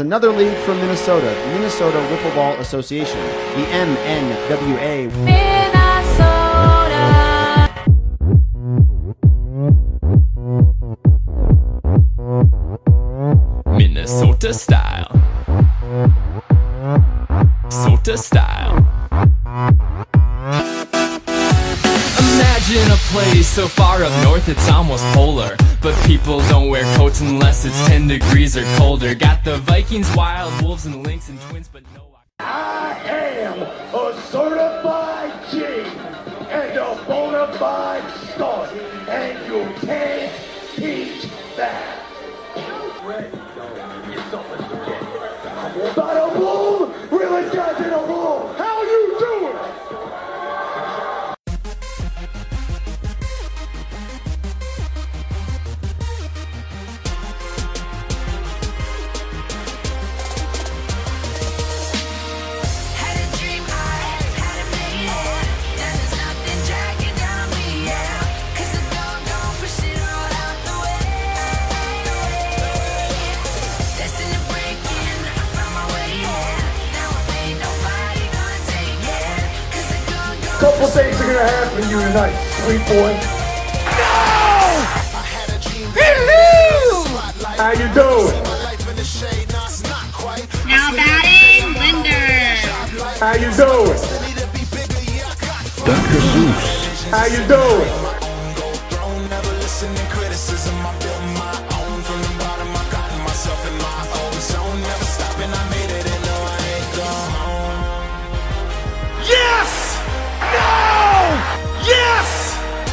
Another league from Minnesota, the Minnesota Wiffleball Association, the NWLA. Minnesota style. Minnesota style. Imagine a place so far up north it's almost polar, but people don't wear coats unless it's 10 degrees or colder. Got the Vikings, Wild Wolves, and Lynx and Twins, but no... I am a certified G and a bona fide star, and you can't teach that. Bada boom! Realest guys in the room! How you doing? Couple things are gonna happen to you tonight, sweet boy. No! Hello! How you doing? Now batting, Linder. How you doing? Dr. Seuss. How you doing? Yes! No! Yes!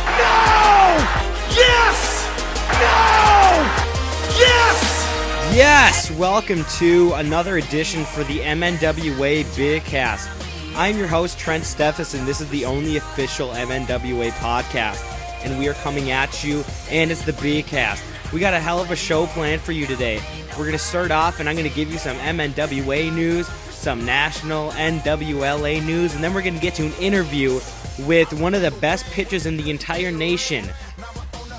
No! Yes! No! Yes! Yes! Welcome to another edition for the NWLA BEAHcast. I'm your host, Trent Steffes, and this is the only official NWLA podcast. And we are coming at you, and it's the BEAHcast. We got a hell of a show planned for you today. We're going to start off, and I'm going to give you some NWLA news, some national NWLA news, and then we're going to get to an interview with one of the best pitchers in the entire nation.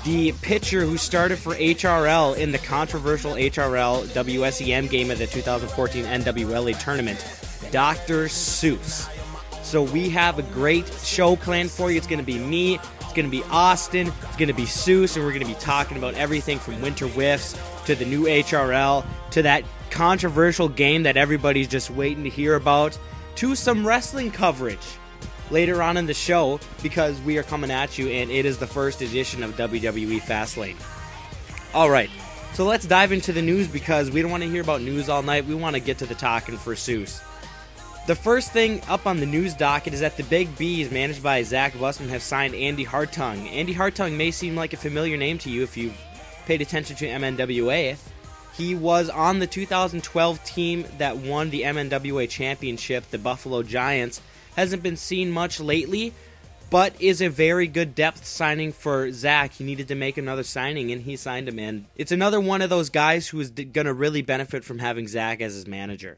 The pitcher who started for HRL in the controversial HRL WSEM game of the 2014 NWLA Tournament, Dr. Seuss. So we have a great show planned for you. It's going to be me, it's going to be Austin, it's going to be Seuss, and we're going to be talking about everything from Winter Wiffs to the new HRL to that controversial game that everybody's just waiting to hear about to some wrestling coverage later on in the show, because we are coming at you, and it is the first edition of WWE Fastlane. Alright, so let's dive into the news, because we don't want to hear about news all night. We want to get to the talking for Seuss. The first thing up on the news docket is that the Big B's, managed by Zach Bussman, have signed Andy Hartung. Andy Hartung may seem like a familiar name to you if you've paid attention to MNWA. He was on the 2012 team that won the MNWA championship, the Buffalo Giants. Hasn't been seen much lately, but is a very good depth signing for Zach. He needed to make another signing, and he signed him in. It's another one of those guys who is going to really benefit from having Zach as his manager.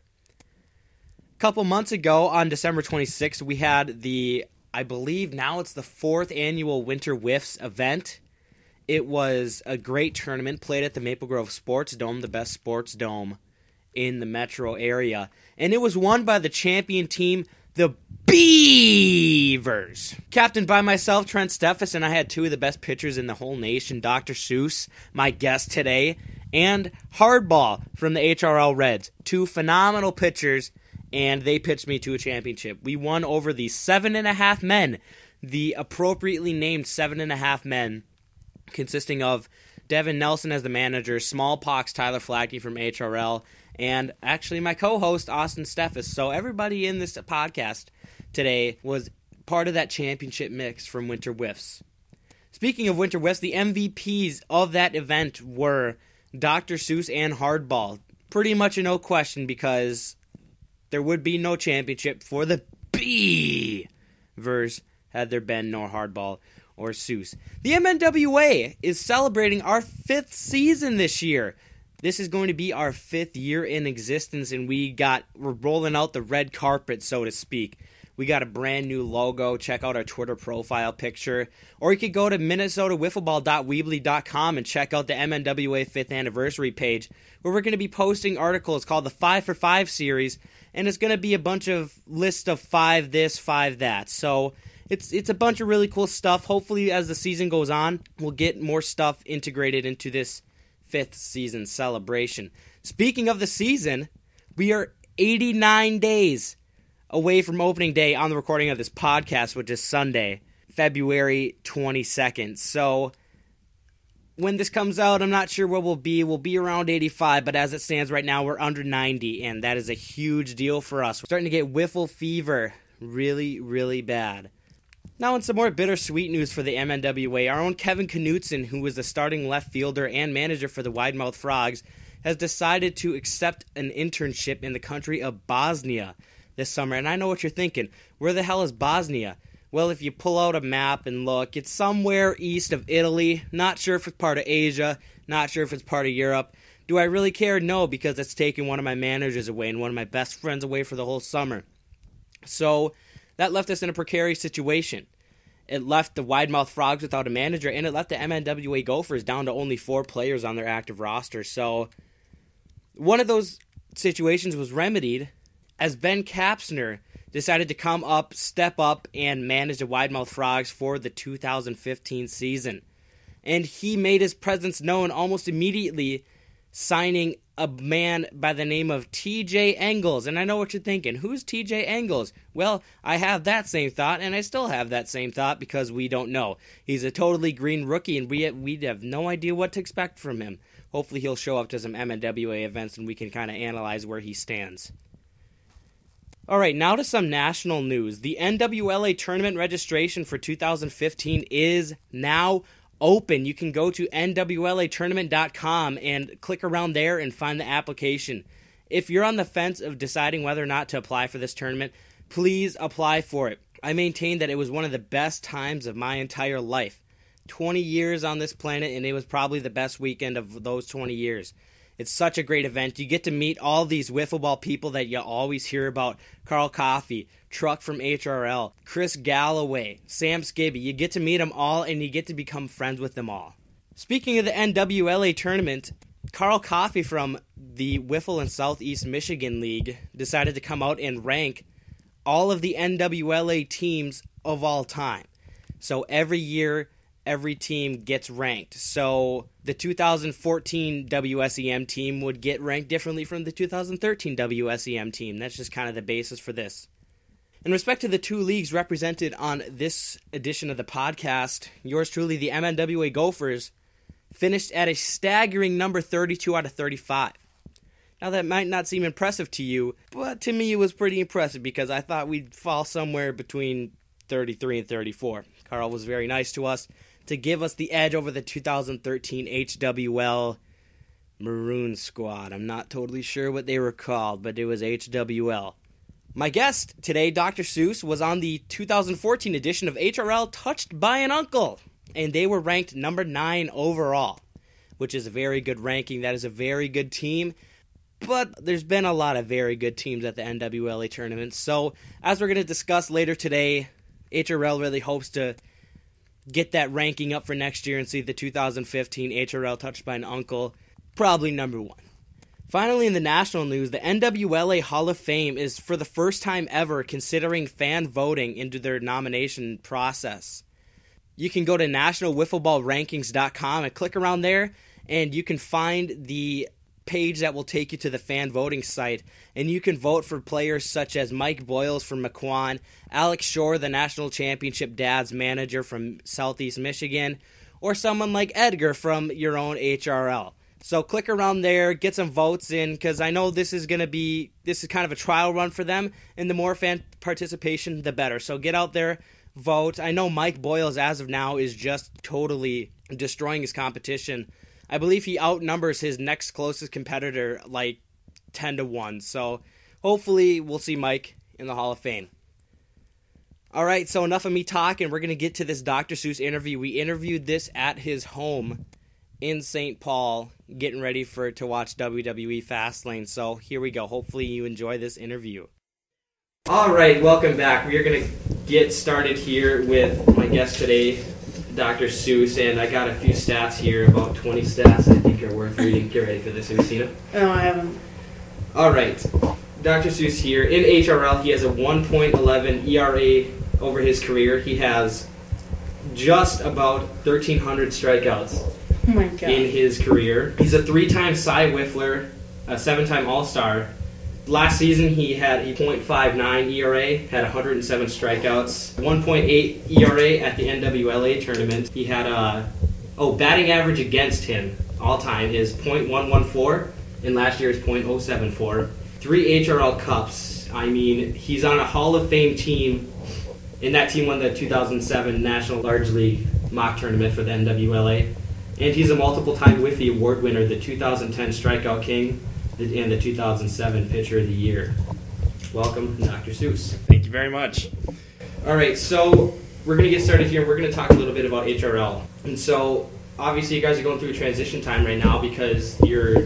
A couple months ago, on December 26th, we had I believe now it's the 4th annual Winter Wiffs event. It was a great tournament, played at the Maple Grove Sports Dome, the best sports dome in the metro area. And it was won by the champion team, the Beavers. Captained by myself, Trent Steffes, and I had two of the best pitchers in the whole nation, Dr. Seuss, my guest today, and Hardball from the HRL Reds. Two phenomenal pitchers, and they pitched me to a championship. We won over the 7.5 men, the appropriately named 7.5 men, consisting of Devin Nelson as the manager, Smallpox Tyler Flackey from HRL, and actually my co-host, Austin Steffes. So everybody in this podcast today was part of that championship mix from Winter Wiffs. Speaking of Winter Wiffs, the MVPs of that event were Dr. Seuss and Hardball. Pretty much a no question, because there would be no championship for the Beavers had there been no Hardball or Seuss. The MNWA is celebrating our 5th season this year. This is going to be our 5th year in existence, and we're rolling out the red carpet, so to speak. We got a brand new logo. Check out our Twitter profile picture. Or you could go to minnesotawiffleball.weebly.com and check out the MNWA 5th anniversary page, where we're going to be posting articles called the 5 for 5 series, and it's going to be a bunch of lists of 5 this, 5 that. So it's a bunch of really cool stuff. Hopefully, as the season goes on, we'll get more stuff integrated into this 5th season celebration. Speaking of the season, we are 89 days away from opening day on the recording of this podcast, which is Sunday, February 22nd. So when this comes out, I'm not sure where we'll be. We'll be around 85, but as it stands right now, we're under 90, and that is a huge deal for us. We're starting to get wiffle fever really, really bad. Now, in some more bittersweet news for the MNWA, our own Kevin Knutson, who was the starting left fielder and manager for the Widemouth Frogs, has decided to accept an internship in the country of Bosnia this summer. And I know what you're thinking. Where the hell is Bosnia? Well, if you pull out a map and look, it's somewhere east of Italy. Not sure if it's part of Asia. Not sure if it's part of Europe. Do I really care? No, because it's taking one of my managers away and one of my best friends away for the whole summer. So that left us in a precarious situation. It left the Widemouth Frogs without a manager, and it left the MNWA Gophers down to only 4 players on their active roster. So one of those situations was remedied as Ben Kapsner decided to come up, step up, and manage the Widemouth Frogs for the 2015 season. And he made his presence known almost immediately, signing a man by the name of TJ Engels. And I know what you're thinking. Who's TJ Engels? Well, I have that same thought, and I still have that same thought because we don't know. He's a totally green rookie, and we have no idea what to expect from him. Hopefully he'll show up to some MNWA events, and we can kind of analyze where he stands. All right, now to some national news. The NWLA Tournament registration for 2015 is now open. You can go to NWLAtournament.com and click around there and find the application. If you're on the fence of deciding whether or not to apply for this tournament, please apply for it. I maintain that it was one of the best times of my entire life. 20 years on this planet, and it was probably the best weekend of those 20 years. It's such a great event. You get to meet all these wiffleball people that you always hear about. Carl Coffey, Truck from HRL, Chris Galloway, Sam Skibby. You get to meet them all, and you get to become friends with them all. Speaking of the NWLA tournament, Carl Coffey from the Wiffle and Southeast Michigan League decided to come out and rank all of the NWLA teams of all time. So every year, every team gets ranked. So the 2014 WSEM team would get ranked differently from the 2013 WSEM team. That's just kind of the basis for this. In respect to the 2 leagues represented on this edition of the podcast, yours truly, the MNWA Gophers, finished at a staggering number 32 out of 35. Now that might not seem impressive to you, but to me it was pretty impressive because I thought we'd fall somewhere between 33 and 34. Carl was very nice to us to give us the edge over the 2013 HWL Maroon Squad. I'm not totally sure what they were called, but it was HWL. My guest today, Dr. Seuss, was on the 2014 edition of HRL Touched by an Uncle, and they were ranked number 9 overall, which is a very good ranking. That is a very good team, but there's been a lot of very good teams at the NWLA tournament. So, as we're going to discuss later today, HRL really hopes to get that ranking up for next year and see the 2015 HRL Touched by an Uncle probably number 1. Finally, in the national news, the NWLA Hall of Fame is for the first time ever considering fan voting into their nomination process. You can go to nationalwiffleballrankings.com and click around there, and you can find the page that will take you to the fan voting site, and you can vote for players such as Mike Boyles from McQuan, Alex Shore, the national championship dad's manager from Southeast Michigan, or someone like Edgar from your own HRL. So click around there, get some votes in, because I know this is kind of a trial run for them, and the more fan participation, the better. So get out there, vote. I know Mike Boyles, as of now, is just totally destroying his competition. I believe he outnumbers his next closest competitor like 10-1. So hopefully we'll see Mike in the Hall of Fame. All right, so enough of me talking. We're going to get to this Dr. Seuss interview. We interviewed this at his home in St. Paul, getting ready to watch WWE Fastlane. So here we go. Hopefully you enjoy this interview. All right, welcome back. We are going to get started here with my guest today, Dr. Seuss, and I got a few stats here, about 20 stats I think are worth reading. Get ready for this. Have you seen them? No, I haven't. All right, Dr. Seuss here. In HRL, he has a 1.11 ERA over his career. He has just about 1,300 strikeouts Oh my god. in his career. He's a 3-time Cy Wiffler, a 7-time All-Star. Last season, he had a .59 ERA, had 107 strikeouts, 1.8 ERA at the NWLA Tournament. He had batting average against him all time is .114, and last year's .074. 3 HRL Cups. I mean, he's on a Hall of Fame team, and that team won the 2007 National Large League mock tournament for the NWLA. And he's a multiple-time Wiffy Award winner, the 2010 Strikeout King, and the 2007 Pitcher of the Year. Welcome, Dr. Seuss. Thank you very much. All right, so we're going to get started here. We're going to talk a little bit about HRL. And so, obviously, you guys are going through a transition time right now because your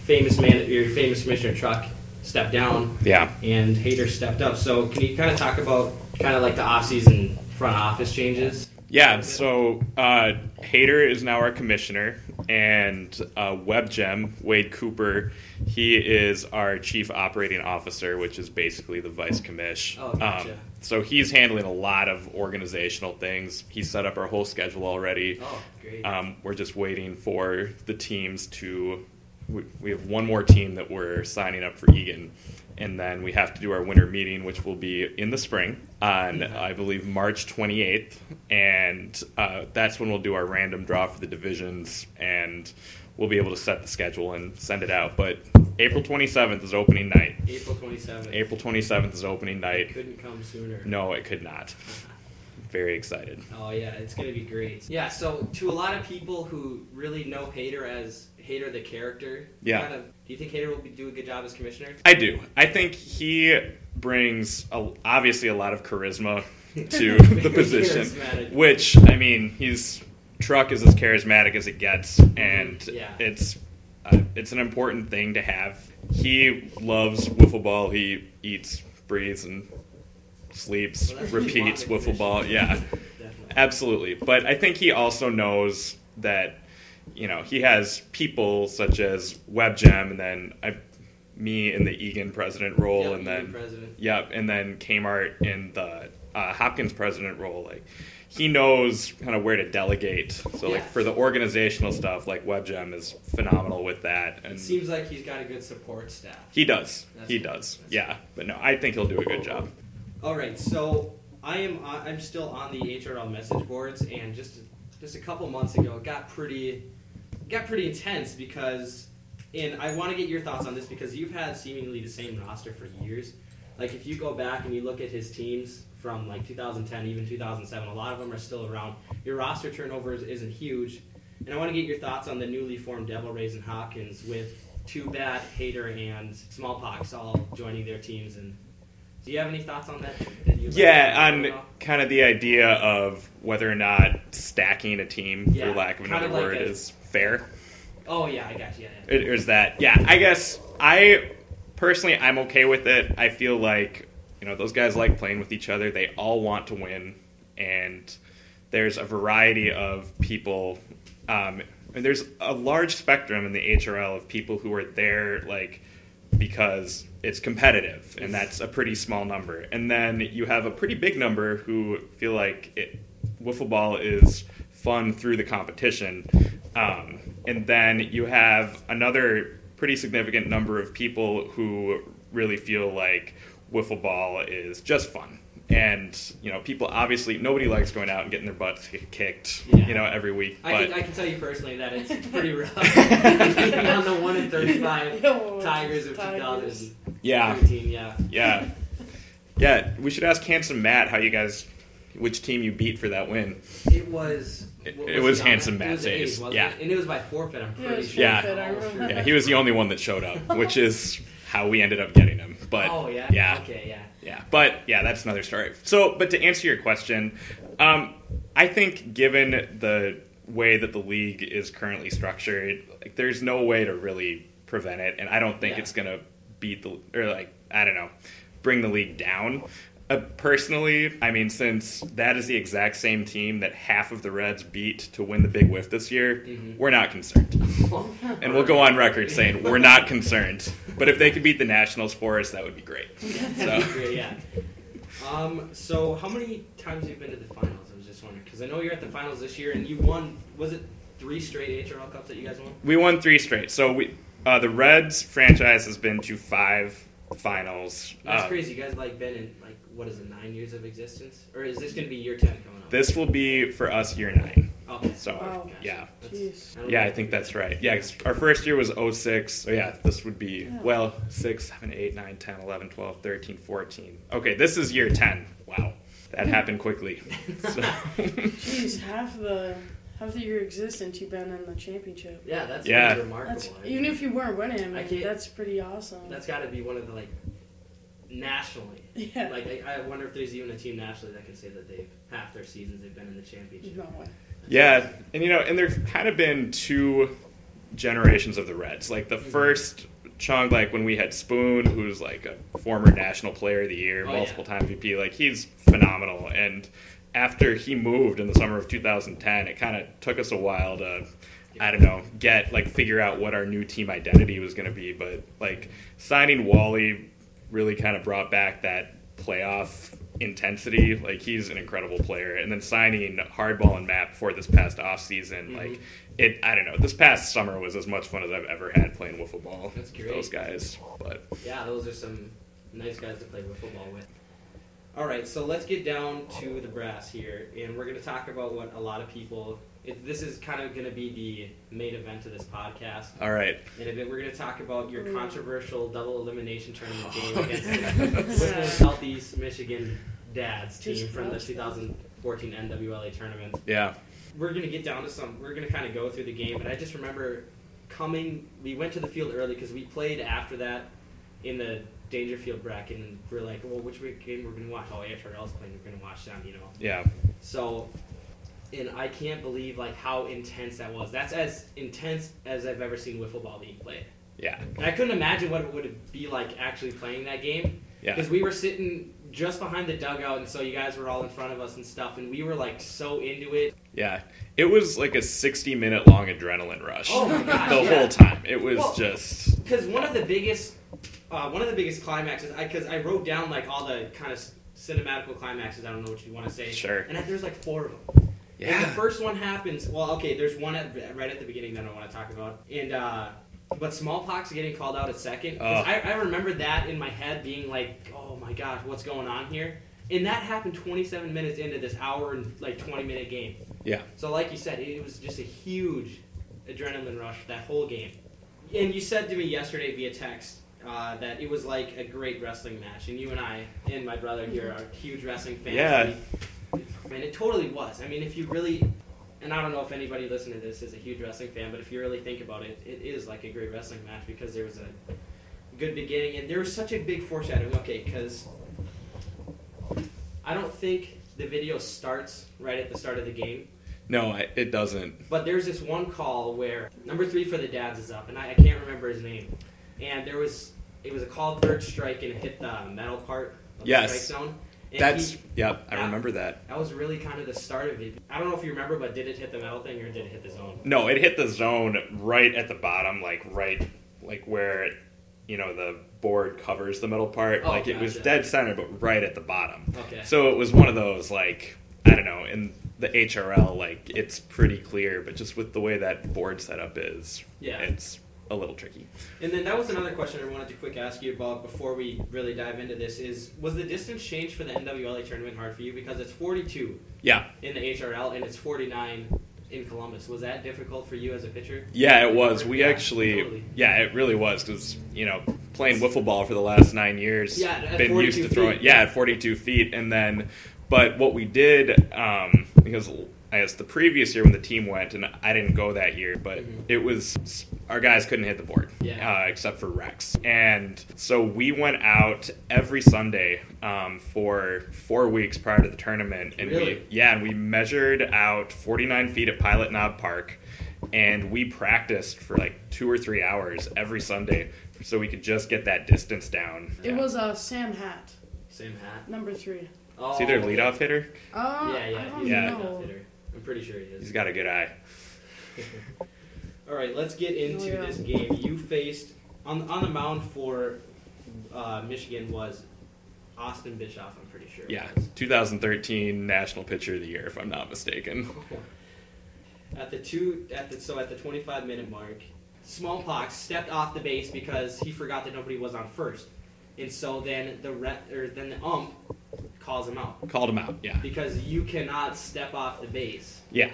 famous commissioner, Truck, stepped down. Yeah. And Hader stepped up. So can you kind of talk about kind of like the off-season front office changes? Yeah, so Hader is now our commissioner, and WebGem, Wade Cooper, he is our chief operating officer, which is basically the vice commish. Oh, gotcha. So he's handling a lot of organizational things. He set up our whole schedule already. Oh, great. We're just waiting for the teams to... We have one more team that we're signing up for Egan. And then we have to do our winter meeting, which will be in the spring on, I believe, March 28th. And that's when we'll do our random draw for the divisions, and we'll be able to set the schedule and send it out. But April 27th is opening night. April 27th. April 27th is opening night. Couldn't come sooner. No, it could not. Very excited. Oh, yeah, it's going to be great. Yeah, so to a lot of people who really know Hader as Hader the character, Yeah. do you think Hader will do a good job as commissioner? I do. I think he brings, obviously, a lot of charisma to the position. Charismatic. Which, I mean, Truck is as charismatic as it gets, and Yeah. it's an important thing to have. He loves Wiffleball. He eats, breathes, and sleeps, Well, that's what you repeats want in a Wiffleball. Yeah, Definitely. absolutely. But I think he also knows that, he has people such as WebGem, and then me in the Egan president role, Yep, and Egan then president. and then Kmart in the Hopkins president role. Like, he knows kind of where to delegate. So Yeah. like for the organizational stuff, like WebGem is phenomenal with that, and It seems like he's got a good support staff. he does. That's He good. does. Yeah, but no, I think he'll do a good job. All right, so I'm still on the HRL message boards, and just a couple months ago, it got pretty intense because, and I want to get your thoughts on this because you've had seemingly the same roster for years. Like if you go back and you look at his teams from like 2010, even 2007, a lot of them are still around. Your roster turnover isn't huge, and I want to get your thoughts on the newly formed Devil Rays and Hopkins with Too Bad, Hader, and Smallpox all joining their teams. And do you have any thoughts on that? On kind of the idea of whether or not stacking a team, Yeah, for lack of kind another of like word, a- is fair. Oh yeah, I got you. Or is that? Yeah, I guess personally, I'm okay with it. I feel like, those guys like playing with each other. They all want to win, and there's a variety of people. And there's a large spectrum in the HRL of people who are there, like, because it's competitive, and that's a pretty small number. And then you have a pretty big number who feel like Wiffleball is fun through the competition. And then you have another pretty significant number of people who really feel like Wiffleball is just fun. And, people obviously, nobody likes going out and getting their butts kicked, Yeah. every week. I can tell you personally that it's pretty rough. Being on the 1-35 Tigers of 2013, Yeah. Yeah, we should ask Handsome Matt which team you beat for that win. It was... It was Handsome Matt Matt's ace. Yeah. And it was by forfeit, I'm Yeah, it pretty was sure. Yeah. forfeit, I remember. Yeah, he was the only one that showed up, which is how we ended up getting him. But Oh, yeah? yeah. Okay, yeah. Yeah, but that's another story. So, but to answer your question, I think given the way that the league is currently structured, like, there's no way to really prevent it, and I don't think Yeah. it's gonna beat I don't know. bring the league down. Personally, I mean, since that is the exact same team that half of the Reds beat to win the Big Whiff this year, we're not concerned. And we'll go on record saying we're not concerned. But if they could beat the Nationals for us, that would be great. So how many times have you been to the finals? I was just wondering, because I know you're at the finals this year, and you won, was it 3 straight HRL Cups that you guys won? We won 3 straight. So the Reds franchise has been to 5 finals. That's crazy. You guys been in, 9 years of existence? Or is this going to be year 10 coming up? This will be, for us, year 9. Okay. So, wow. Yeah. Yeah, I think that's right. Yeah, 'cause our first year was 06. So, yeah, this would be, 6, 7, 8, 9, 10, 11, 12, 13, 14. Okay, this is year 10. Wow. That happened quickly. So. Jeez, half of your existence you've been in the championship. Yeah, that's pretty remarkable. Even if you weren't winning, that's pretty awesome. That's got to be one of the, nationally. Yeah. I wonder if there's even a team nationally that can say that half their seasons they've been in the championship. No way. Yeah, and and there's kind of been 2 generations of the Reds. The first chunk, when we had Spoon, who's a former national player of the year, multiple time VP, he's phenomenal. And after he moved in the summer of 2010, it kind of took us a while to, figure out what our new team identity was going to be. But signing Wally really kind of brought back that playoff intensity. He's an incredible player. And then signing Hardball and Matt for this past off season, this past summer was as much fun as I've ever had playing wiffleball. That's great. With those guys. But yeah, those are some nice guys to play wiffleball with. All right, so let's get down to the brass here, and we're going to talk about what a lot of people. This is kind of going to be the main event of this podcast. All right. In a bit, we're going to talk about your controversial double elimination tournament game against the Wiffle Southeast Michigan Dads team from the 2014 NWLA Tournament. Yeah. We're going to get down to we're going to kind of go through the game, but I just remember we went to the field early because we played after that in the Dangerfield bracket, and we're like, well, which game we're going to watch? Oh, HRL's playing, we're going to watch them, Yeah. So, and I can't believe, how intense that was. That's as intense as I've ever seen wiffleball being played. Yeah. And I couldn't imagine what it would be like actually playing that game. Yeah. Because we were sitting just behind the dugout, and so you guys were all in front of us and stuff, and we were, so into it. Yeah. It was a 60-minute long adrenaline rush. Oh, my gosh, the whole time. It was just... Because one of the biggest climaxes, because I wrote down, all the kind of cinematical climaxes, I don't know what you want to say. Sure. And there's, 4 of them. Yeah. And the first one happens, there's one right at the beginning that I want to talk about. And, but smallpox getting called out at second. I remember that in my head being oh my gosh, what's going on here? And that happened 27 minutes into this hour and 20-minute game. Yeah. So like you said, it was just a huge adrenaline rush that whole game. And you said to me yesterday via text that it was like a great wrestling match. And you and I and my brother here are huge wrestling fans. Yeah. And it totally was. I mean, if you really, and I don't know if anybody listening to this is a huge wrestling fan, but if you really think about it, it is like a great wrestling match because there was a good beginning and there was such a big foreshadowing. Okay, because I don't think the video starts right at the start of the game. No, it doesn't. But there's this one call where number 3 for the Dads is up, and I can't remember his name. And it was a called third strike and it hit the metal part of the strike zone. And I remember that. That was really kind of the start of it. I don't know if you remember, but did it hit the metal thing or did it hit the zone? No, it hit the zone right at the bottom, right where the board covers the middle part. Oh, it was dead center, but right at the bottom. Okay. So it was one of those I don't know, in the HRL, it's pretty clear, but just with the way that board setup is, it's a little tricky. And then that was another question I wanted to quick ask you about before we really dive into this was the distance change for the NWLA tournament hard for you? Because it's 42 in the HRL and it's 49 in Columbus. Was that difficult for you as a pitcher? Yeah, it was. We actually, totally. Yeah, it really was because, playing wiffleball for the last 9 years, been used to throwing, at 42 feet. And then, but what we did, because I guess the previous year when the team went, and I didn't go that year, but it was, our guys couldn't hit the board, except for Rex. And so we went out every Sunday for 4 weeks prior to the tournament. And we measured out 49 feet at Pilot Knob Park. and we practiced for like 2 or 3 hours every Sunday so we could just get that distance down. It was Sam Hatt, Same hat. number 3. Oh, Is he their leadoff hitter? I He's Yeah. a leadoff hitter. I'm pretty sure he is. He's got a good eye. All right, let's get into this game. You faced on the mound for Michigan was Austin Bischoff. I'm pretty sure. Yeah, 2013 National Pitcher of the Year, if I'm not mistaken. At the 25-minute mark, Smallpox stepped off the base because he forgot that nobody was on first, and so then the ump calls him out. Called him out, yeah. Because you cannot step off the base Yeah.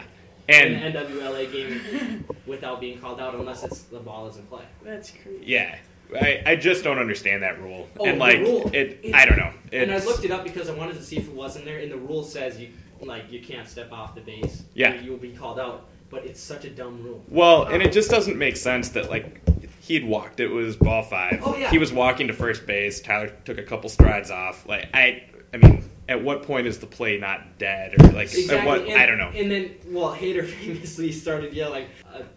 in And, an NWLA game without being called out unless the ball is in play. That's crazy. yeah. I just don't understand that rule. Oh, and, the like, rule, I don't know. And I It's- looked it up because I wanted to see if it was in there, and the rule says you can't step off the base. Yeah. Or you'll be called out. But it's such a dumb rule. Well, and it just doesn't make sense that, like, he'd walked. It was ball 5. Oh, yeah. He was walking to first base. Tyler took a couple strides off. Like, I mean, at what point is the play not dead? Or, like, at what, And, I don't know. And then, Hader famously started yelling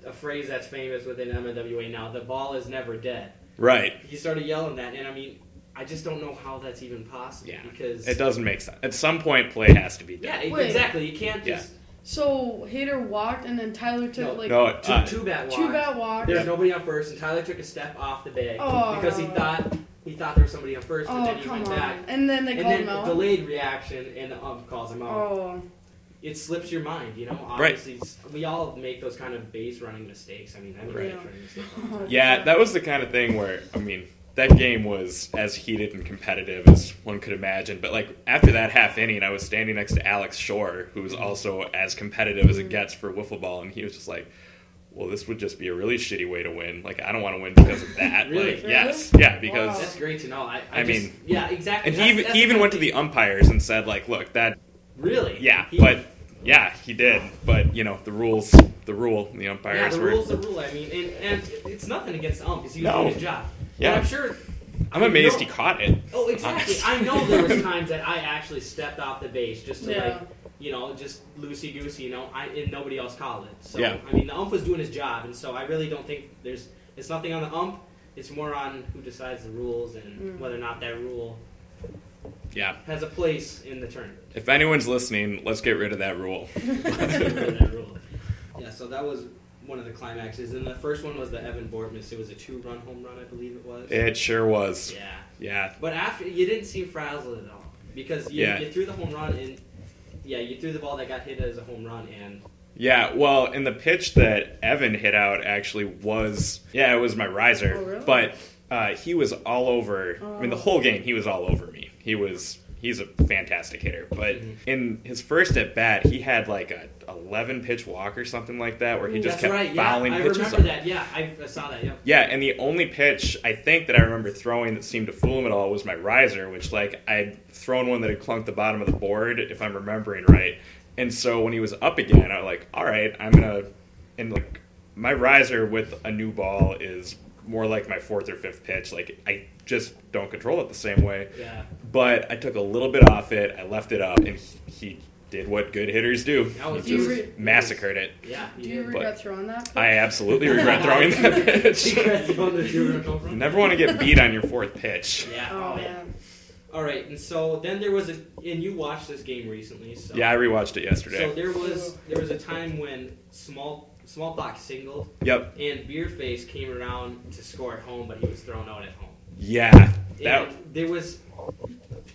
a phrase that's famous within MNWA now, the ball is never dead. Right. He started yelling that, and I mean, I just don't know how that's even possible. Yeah. Because It doesn't make sense. At some point, play has to be dead. yeah, Wait. exactly. You can't Yeah. just So Hader walked, and then Tyler took No, two-bat walk. 2-bat walk. There's nobody on first, and Tyler took a step off the bag Oh. because he thought there was somebody on first, but Oh, then he come went on. back. And then they And called then him out. delayed reaction, and the ump calls him out. Oh. It slips your mind, you know. Right. Obviously, we all make those kind of base running mistakes. I mean, I make Right. base running mistakes. all the time. Yeah, that was the kind of thing where, I mean, that game was as heated and competitive as one could imagine. But, like, after that half inning, I was standing next to Alex Shore, who was also as competitive as it gets for wiffleball, and he was just like, well, this would just be a really shitty way to win. Like, I don't want to win because of that. Really? Like, yes. Really? Yeah, because... Wow. That's great to know. I mean- yeah, exactly. And That's he even the went to kind the umpires and said, like, look, that... of thing- really. Yeah, He- but... Yeah, he did. But, you know, the rule. The yeah, umpires the were... rule's the rule. I mean, and it's nothing against the ump because he was No. doing his job. Yeah. But I'm sure. I'm amazed he caught it. Oh, exactly. I know there was times that I actually stepped off the base just to just loosey goosey, and nobody else called it. So Yeah. I mean, the ump was doing his job, and so I really don't think it's nothing on the ump. It's more on who decides the rules and whether or not that rule Yeah. has a place in the tournament. If anyone's listening, let's get rid of that rule. That rule. Yeah, so that was one of the climaxes, and the first one was the Evan Bortmas. It was a 2-run home run, I believe it was. It sure was. Yeah. Yeah. But after, you didn't seem frazzled at all because you threw the home run, and you threw the ball that got hit as a home run, and Yeah, well, and the pitch that Evan hit out actually was, it was my riser. Oh, really? But he was all over, I mean, the whole game, he was all over me. He's a fantastic hitter. But in his first at bat, he had like a 11 pitch walk or something like that, where he just that's kept right. fouling Yeah, I pitches. remember that. Yeah, I saw that. Yeah. Yeah, and the only pitch I think that I remember throwing that seemed to fool him at all was my riser, which like I'd thrown one that had clunked the bottom of the board, if I'm remembering right. And so when he was up again, I was like, all right, I'm gonna, and like my riser with a new ball is more like my 4th or 5th pitch. Like I just don't control it the same way. Yeah. But I took a little bit off it, I left it up, and he did what good hitters do. That was He just just- massacred it. Yeah. Do you regret throwing that? pitch? I absolutely regret throwing that pitch. Never want to get beat on your 4th pitch. Yeah. Oh, yeah. man. All right, and so then there was and you watched this game recently. So Yeah, I rewatched it yesterday. So there was a time when Smallpox singled. Yep. And Beerface came around to score at home, but he was thrown out at home. Yeah. And there was,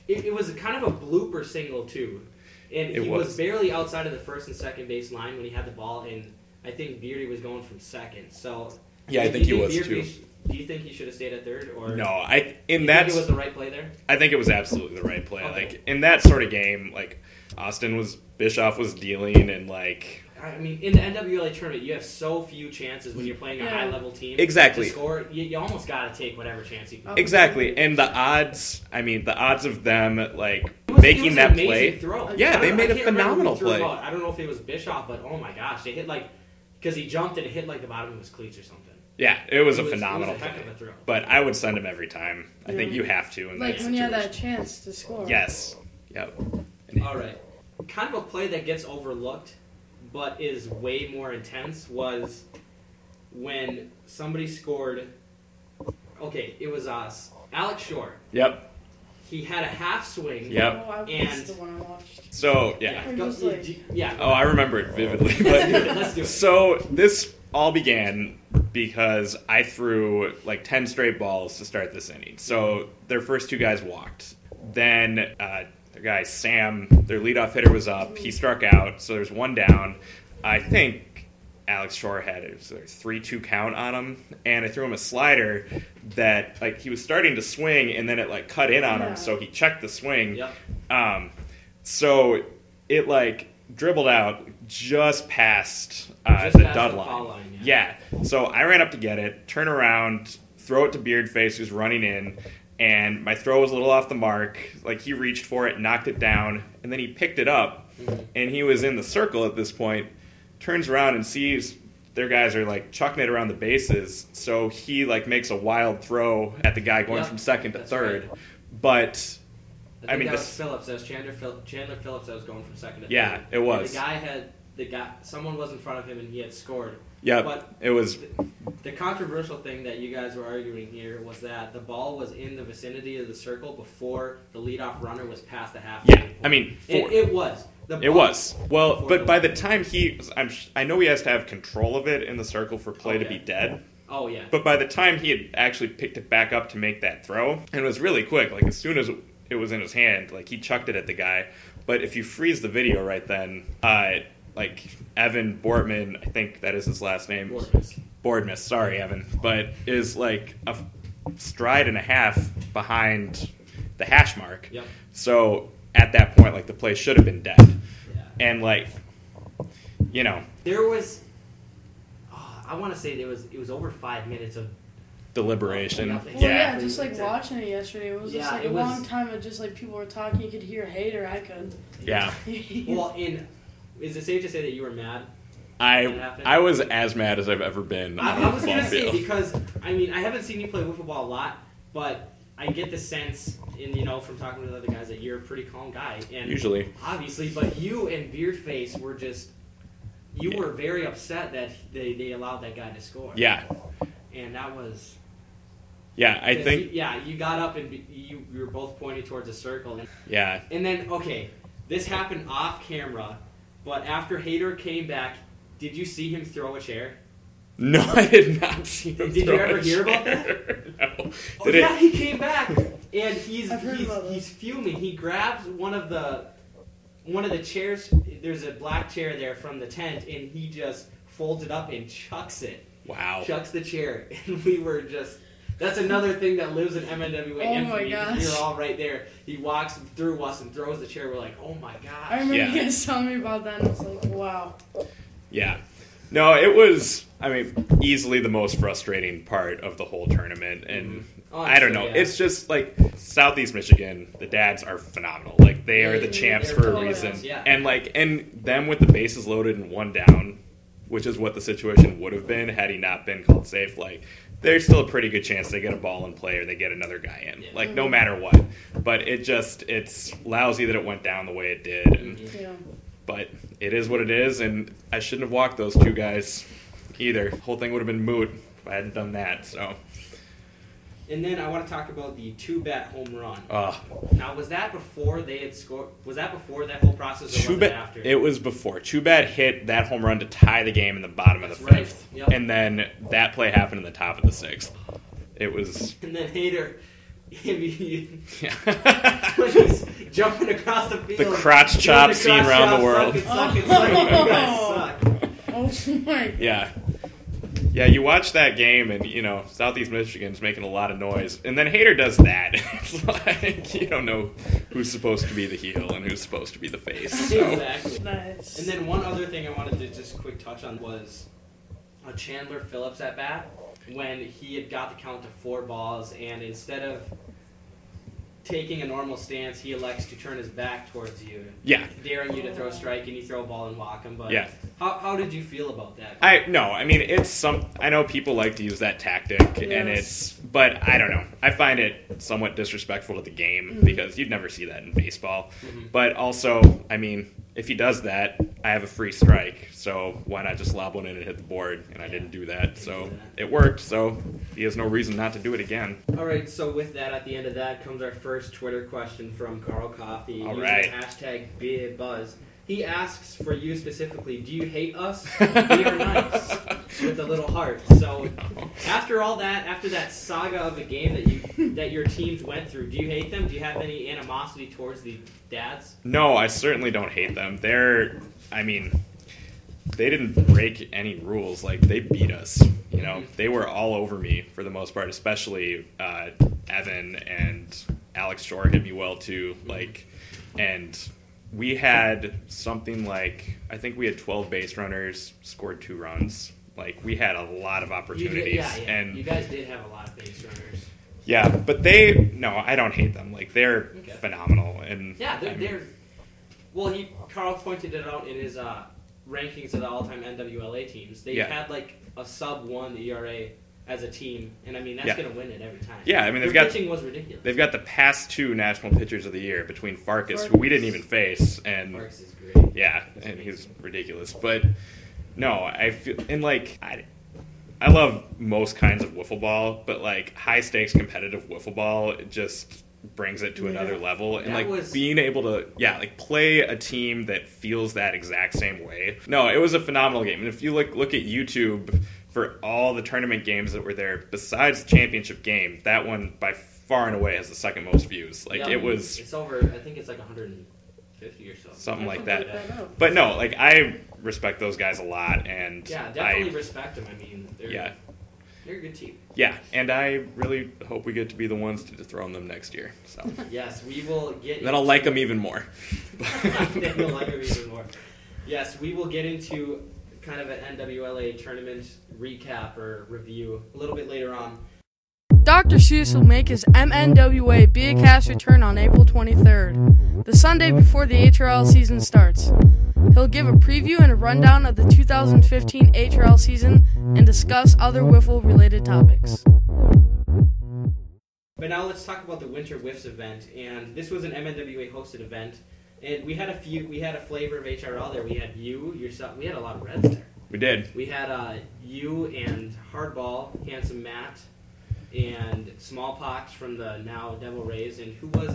it was kind of a blooper single too, and he was barely outside of the first and second base line when he had the ball, and I think Beardy was going from second. So yeah, I think he was too. Do you think he should have stayed at third, or no? think it was the right play there? I think it was absolutely the right play. Okay. Like in that sort of game, like Bischoff was dealing, and like I mean, in the NWLA tournament, you have so few chances when you're playing a high-level team. Exactly. To score, you almost got to take whatever chance you can. Exactly, and the odds. I mean, the odds of them like It making was that an amazing play. Throw. Yeah, they made a I can't remember phenomenal who threw play. out. I don't know if it was Bischoff, but oh my gosh, they hit because he jumped and it hit like the bottom of his cleats or something. Yeah, it was a phenomenal it was a heck play. of a throw. But I would send him every time. I think you have to in Like that when you had that situation. chance to score. Yes. Yep. All right, kind of a play that gets overlooked, but is way more intense, was when somebody scored. Okay, it was us. Alex Shore. Yep. He had a half swing. Yep. Oh, And- that's the one I watched. So, yeah. It was like- Yeah. Oh, I remember it vividly. Let's do But it. so this all began because I threw like 10 straight balls to start this inning. So their first two guys walked. Then their guy Sam, their leadoff hitter, was up. He struck out. So there's one down. I think Alex Shore had a 3-2 count on him, and I threw him a slider that like he was starting to swing, and then it like cut in on him. So he checked the swing. Yep. So it like dribbled out just past Just the past dud the line. foul line, Yeah. So I ran up to get it, turn around, throw it to Beardface, who's running in, and my throw was a little off the mark. Like he reached for it, knocked it down, and then he picked it up, and he was in the circle at this point. Turns around and sees their guys are like chucking it around the bases, so he like makes a wild throw at the guy going Yep, from second to that's third. right. But I mean, think that this- was Phillips. That was Chandler Phillips that was going from second to third. Yeah, it was. And someone was in front of him and he had scored. yeah, But it was. the controversial thing that you guys were arguing here was that the ball was in the vicinity of the circle before the leadoff runner was past the half. Yeah, I mean, it was. It was. Well, Before but the by the line. time I know he has to have control of it in the circle for play to be dead. Oh yeah. But by the time he had actually picked it back up to make that throw, and it was really quick, like as soon as it was in his hand, like he chucked it at the guy. But if you freeze the video right then, like Evan Bortman, I think that is his last name. Boardmiss, sorry Evan, but is like a stride and a half behind the hash mark. Yep. So at that point, like the play should have been dead. Yeah. And like, you know, There was. I want to say it was over 5 minutes of. deliberation. nothing. Well, Yeah. yeah, just like watching it yesterday, it was just Yeah, like it a was- long time of just like people were talking. You could hear hater. I could. Yeah. Well, is it safe to say that you were mad? I was as mad as I've ever been on I a was football going to say, field. because, I mean, I haven't seen you play wiffleball a lot, but I get the sense, from talking to the other guys, that you're a pretty calm guy. And Usually. obviously, but you and Beardface were just, you were very upset that they allowed that guy to score. Yeah. And that was... Yeah, I think... you got up and you were both pointing towards a circle. Yeah. And then, okay, this happened off camera, but after Hader came back, did you see him throw a chair? No, I did not see him Did you throw ever a hear about chair. No. Oh, yeah, he came back, and he's I've heard about he's fuming. He grabs one of the chairs. There's a black chair there from the tent, and he just folds it up and chucks it. Wow. Chucks the chair, and we were just. That's another thing that lives in MNWA Oh infamy. my We gosh. were all right there. He walks through us and throws the chair. We're like, oh my gosh. I remember Yeah. you guys telling me about that, and I was like, wow. Yeah. No, it was, I mean, easily the most frustrating part of the whole tournament. And Oh, I don't sure, know. yeah. It's just like Southeast Michigan, the dads are phenomenal. Like they are the champs They're for a totally reason. champs, yeah. And them with the bases loaded and one down, which is what the situation would have been had he not been called safe, like there's still a pretty good chance they get a ball in play or they get another guy in. Yeah. Like no matter what. But it's lousy that it went down the way it did. And Yeah. but it is what it is, and I shouldn't have walked those two guys either. The whole thing would have been moot if I hadn't done that. So, And then I want to talk about the 2-bat home run. uh, Now, was that before they had scored? Was that before that whole process, or was it after? it was before. Chubat hit that home run to tie the game in the bottom of the That's right. fifth, Yep. and then that play happened in the top of the sixth. It was And then Hader, he yeah. was just jumping across the field. The crotch doing chop the seen crotch around chop, the world. Suck it, suck it. You guys suck. Oh my. Yeah. Yeah, you watch that game and, Southeast Michigan's making a lot of noise. And then Hader does that. It's like, you don't know who's supposed to be the heel and who's supposed to be the face. So. Exactly. Nice. And then one other thing I wanted to just quick touch on was a Chandler Phillips at bat when he had got the count to 4 balls, and instead of taking a normal stance, he elects to turn his back towards you, Yeah. daring you to throw a strike, and you throw a ball and walk him. But Yeah. how did you feel about that? I mean, I know people like to use that tactic, and but I don't know. I find it somewhat disrespectful to the game because you'd never see that in baseball. But also, I mean, if he does that, I have a free strike. So why not just lob one in and hit the board? And I didn't do that. So it worked. So he has no reason not to do it again. All right, so with that, at the end of that comes our first Twitter question from Carl Coffey. All using right. the hashtag BEAHBuzz. He asks for you specifically, do you hate us? We are nice. With a little heart. So after all that, after that saga of a game that your teams went through, do you hate them? Do you have any animosity towards the dads? No, I certainly don't hate them. They didn't break any rules. Like, they beat us. You know, they were all over me for the most part, especially Evan and Alex Shore hit me well too. Like, and we had something like, I think we had 12 base runners, scored 2 runs. Like, we had a lot of opportunities. And you guys did have a lot of base runners. Yeah, but I don't hate them. Like, they're phenomenal. And yeah, they're well, Carl pointed it out in his rankings of the all-time NWLA teams. They had like a sub-1 ERA as a team, and I mean that's going to win it every time. Yeah, I mean their pitching was ridiculous. They've got the past 2 national pitchers of the year between Farkas, who we didn't even face, and Farkas is great. Yeah, and he's ridiculous. But no, I feel and like I love most kinds of wiffle ball, but like high stakes competitive wiffle ball, it just brings it to another level. And being able to play a team that feels that exact same way. No, it was a phenomenal game. And if you look at YouTube for all the tournament games that were there, besides the championship game, that one by far and away has the second most views. It's over, I think it's like 150 or so. Something like that. But no, like I respect those guys a lot, and definitely respect them. I mean, they're a good team. Yeah, and I really hope we get to be the ones to dethrone them next year. So yes, we will get. Then I'll like them even more. Then you'll like them even more. Yes, we will get into kind of an NWLA tournament recap or review a little bit later on. Dr. Seuss will make his MNWA BEAHcast return on April 23rd, the Sunday before the HRL season starts. He'll give a preview and a rundown of the 2015 HRL season and discuss other wiffle-related topics. But now let's talk about the Winter Wiffs event, and this was an MNWA hosted event, and we had a flavor of HRL there. We had you, yourself, we had a lot of Reds there. We did. We had you and Hardball, Handsome Matt, and Smallpox from the now Devil Rays, and who was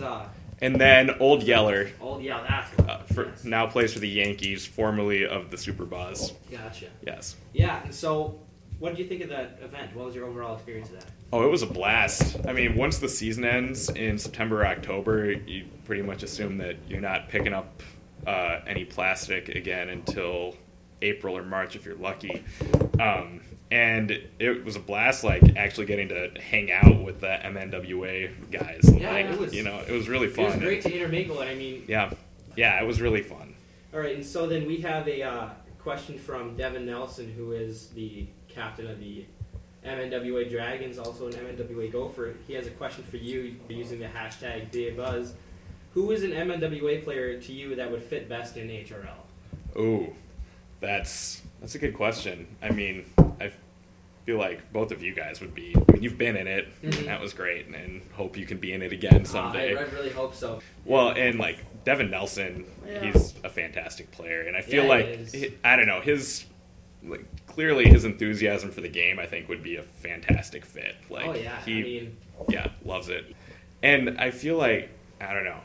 and then Old Yeller. That's now plays for the Yankees, formerly of the Super Buzz. Gotcha. Yes. Yeah, and so what did you think of that event? What was your overall experience of that? Oh, it was a blast. I mean, once the season ends in September or October, you pretty much assume that you're not picking up any plastic again until April or March if you're lucky. And it was a blast, like, actually getting to hang out with the MNWA guys. Yeah, it was really fun. It was great to intermingle, and I mean... Yeah, it was really fun. All right, and so then we have a question from Devin Nelson, who is the captain of the MNWA Dragons, also an MNWA Gopher. He has a question for you using the hashtag BEAHBuzz. Who is an MNWA player to you that would fit best in HRL? Ooh, that's a good question. I mean, I feel like both of you guys would be. I mean, you've been in it, and that was great, and hope you can be in it again someday. I really hope so. Well, and like Devin Nelson, he's a fantastic player, and I feel I don't know, clearly his enthusiasm for the game, I think, would be a fantastic fit. Like, he loves it, and I feel like I don't know,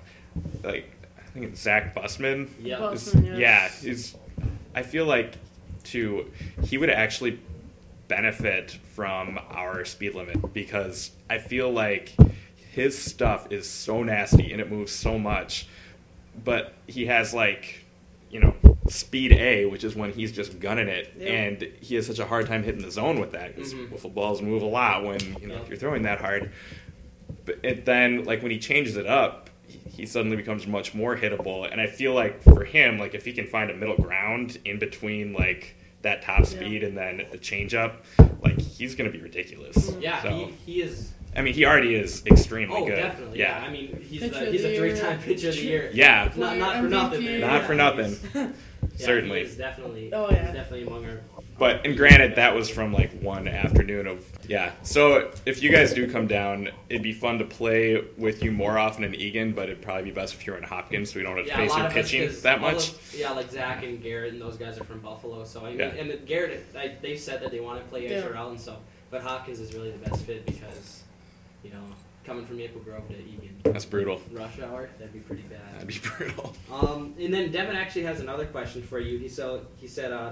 like I think it's Zach Busman. I feel like he would actually benefit from our speed limit, because I feel like his stuff is so nasty and it moves so much, but he has speed A, which is when he's just gunning it, and he has such a hard time hitting the zone with that, because wiffle balls move a lot when you're throwing that hard. But then when he changes it up, he suddenly becomes much more hittable, and I feel like for him, if he can find a middle ground in between that top speed and then the changeup, he's going to be ridiculous. Yeah, so, he is. I mean, he already is extremely good. Oh, definitely. Yeah, I mean, he's a 3-time pitcher of the year. Yeah, not for nothing. Man. Not for nothing. Certainly. He's definitely. Oh yeah. He's definitely among But, and granted, that was from like one afternoon of, yeah. So if you guys do come down, it'd be fun to play with you more often in Egan, but it'd probably be best if you're in Hopkins so we don't have to face you pitching that much. Like Zach and Garrett and those guys are from Buffalo. So, I mean, and Garrett, they said that they want to play HRL and so, but Hopkins is really the best fit because, you know, coming from Maple Grove to Egan. That's brutal. Rush hour, that'd be pretty bad. That'd be brutal. And then Devin actually has another question for you. He said,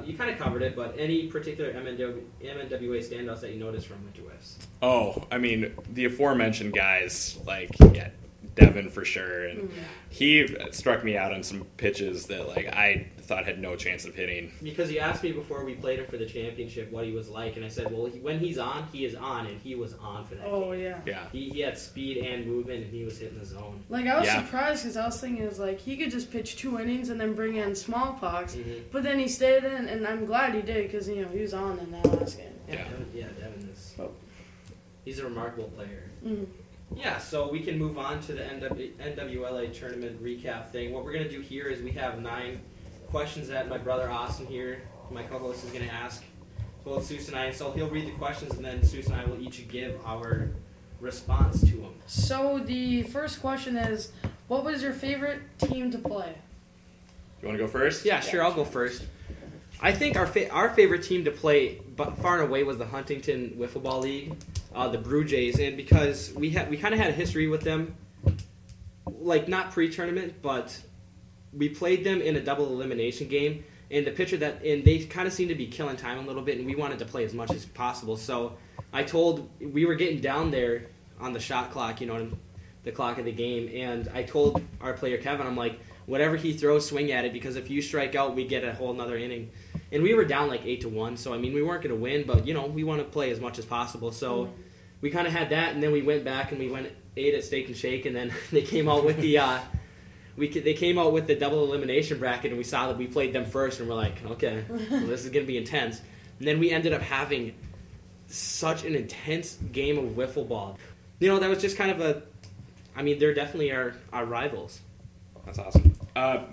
you kind of covered it, but any particular MNWA standouts that you noticed from Winter Wiffs? Oh, I mean, the aforementioned guys, like, yeah, Devin for sure. And he struck me out on some pitches that, like, I thought had no chance of hitting. Because he asked me before we played him for the championship what he was like, and I said, well, when he's on, he is on, and he was on for that game. Oh, yeah. Yeah. He had speed and movement, and he was hitting the zone. Like, I was surprised because I was thinking it was like he could just pitch 2 innings and then bring in smallpox, but then he stayed in, and I'm glad he did because, you know, he was on in that last game. Devin is... He's a remarkable player. Yeah, so we can move on to the NWLA Tournament recap thing. What we're going to do here is we have 9 questions that my brother Austin here, my co-host, is going to ask both Seuss and I. So he'll read the questions, and then Seuss and I will each give our response to them. So the first question is, what was your favorite team to play? You want to go first? Yeah, sure, I'll go first. I think our favorite team to play, far and away, was the Huntington Wiffleball League, the Brew Jays, and because we kind of had a history with them, like not pre-tournament, but we played them in a double elimination game, and they kind of seemed to be killing time a little bit, and we wanted to play as much as possible. So we were getting down there on the shot clock, you know, the clock of the game, and I told our player Kevin, I'm like, whatever he throws, swing at it, because if you strike out, we get a whole nother inning. And we were down like 8-1, so I mean, we weren't going to win, but you know, we want to play as much as possible. So we kind of had that, and then we went back and we ate at Steak and Shake, and then they came out with the they came out with the double elimination bracket, and we saw that we played them first, and we're like, okay, well, this is going to be intense. And then we ended up having such an intense game of wiffle ball. You know, that was just kind of they're definitely our rivals. That's awesome.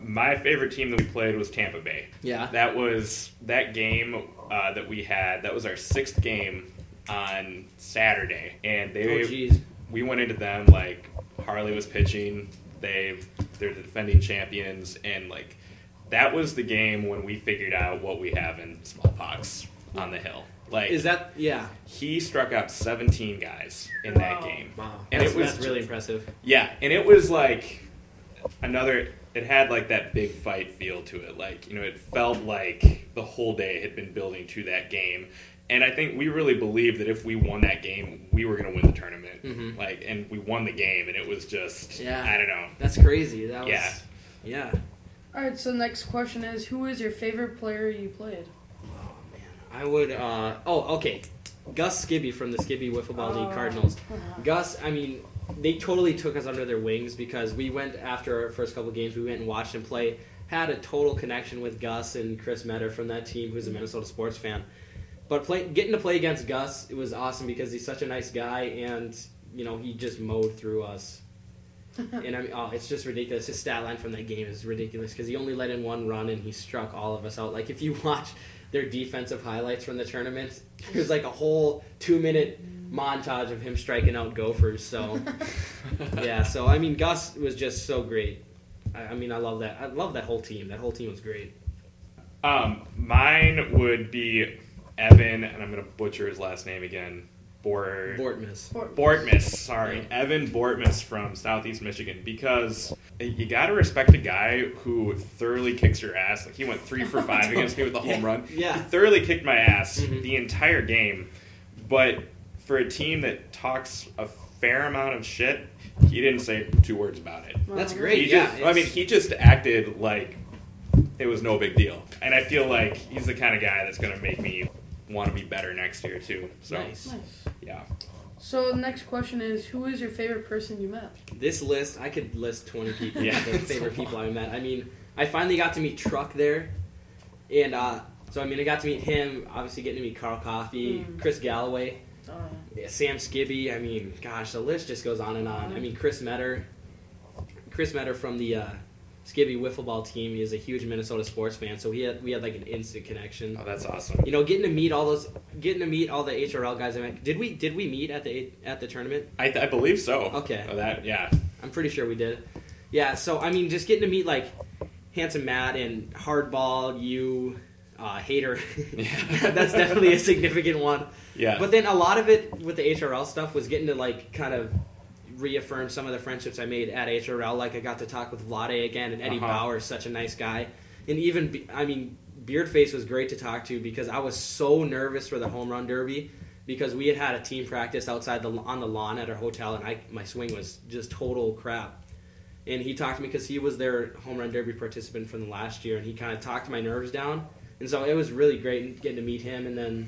My favorite team that we played was Tampa Bay. Yeah. That was that game that we had. That was our 6th game on Saturday. And we went into them like Harley was pitching. They're the defending champions. And like that was the game when we figured out what we have in smallpox on the hill. Like, is that, yeah. He struck out 17 guys in that game. Wow. And that's really impressive. Yeah. And it was like it had like that big fight feel to it. Like, you know, it felt like the whole day had been building to that game. And I think we really believed that if we won that game, we were going to win the tournament. Like, and we won the game, and it was just, I don't know. That's crazy. That was, yeah. All right, so the next question is, who is your favorite player you played? Oh, man. I would, okay. Gus Skibby from the Skibby Wiffleball League Cardinals. Gus, I mean, they totally took us under their wings because we went, after our first couple of games, we went and watched him play, had a total connection with Gus and Chris Metter from that team, who's a Minnesota sports fan. But getting to play against Gus, it was awesome because he's such a nice guy, and, you know, he just mowed through us. And I mean, it's just ridiculous. His stat line from that game is ridiculous because he only let in 1 run and he struck all of us out. Like, if you watch their defensive highlights from the tournament, there's like a whole 2-minute montage of him striking out Gophers. So, yeah. So, I mean, Gus was just so great. I mean, I love that. I love that whole team. That whole team was great. Mine would be Evan, and I'm going to butcher his last name again. Bortmas, sorry. Yeah. Evan Bortmas from Southeast Michigan, because you got to respect a guy who thoroughly kicks your ass. Like, he went 3 for 5 against me with a home run. Yeah. He thoroughly kicked my ass the entire game. But for a team that talks a fair amount of shit, he didn't say 2 words about it. That's great. He just acted like it was no big deal. And I feel like he's the kind of guy that's going to make me want to be better next year too. So nice. Yeah. So the next question is, who is your favorite person you met? This list, I could list 20 people. Favorite people I met. I mean, I finally got to meet Truck there, and so I mean, I got to meet him. Obviously, getting to meet Carl Coffey, Chris Galloway, Sam Skibby. I mean, gosh, the list just goes on and on. I mean, Chris Metter from the Skibby Wiffleball team. He is a huge Minnesota sports fan, so we had like an instant connection. Oh, that's awesome. You know, getting to meet all the HRL guys. I met. Did we meet at the tournament? I believe so. Okay. Oh, yeah. I'm pretty sure we did. Yeah. So I mean, just getting to meet like Handsome Matt and Hardball, you, Hater. Yeah. That's definitely a significant one. Yeah. But then a lot of it with the HRL stuff was getting to like kind of reaffirm some of the friendships I made at HRL. Like I got to talk with Vlade again, and Eddie Bauer is such a nice guy. And even, Beardface was great to talk to because I was so nervous for the home run derby because we had a team practice outside on the lawn at our hotel, and my swing was just total crap. And he talked to me because he was their home run derby participant from the last year, and he kind of talked my nerves down. And so it was really great getting to meet him. And then,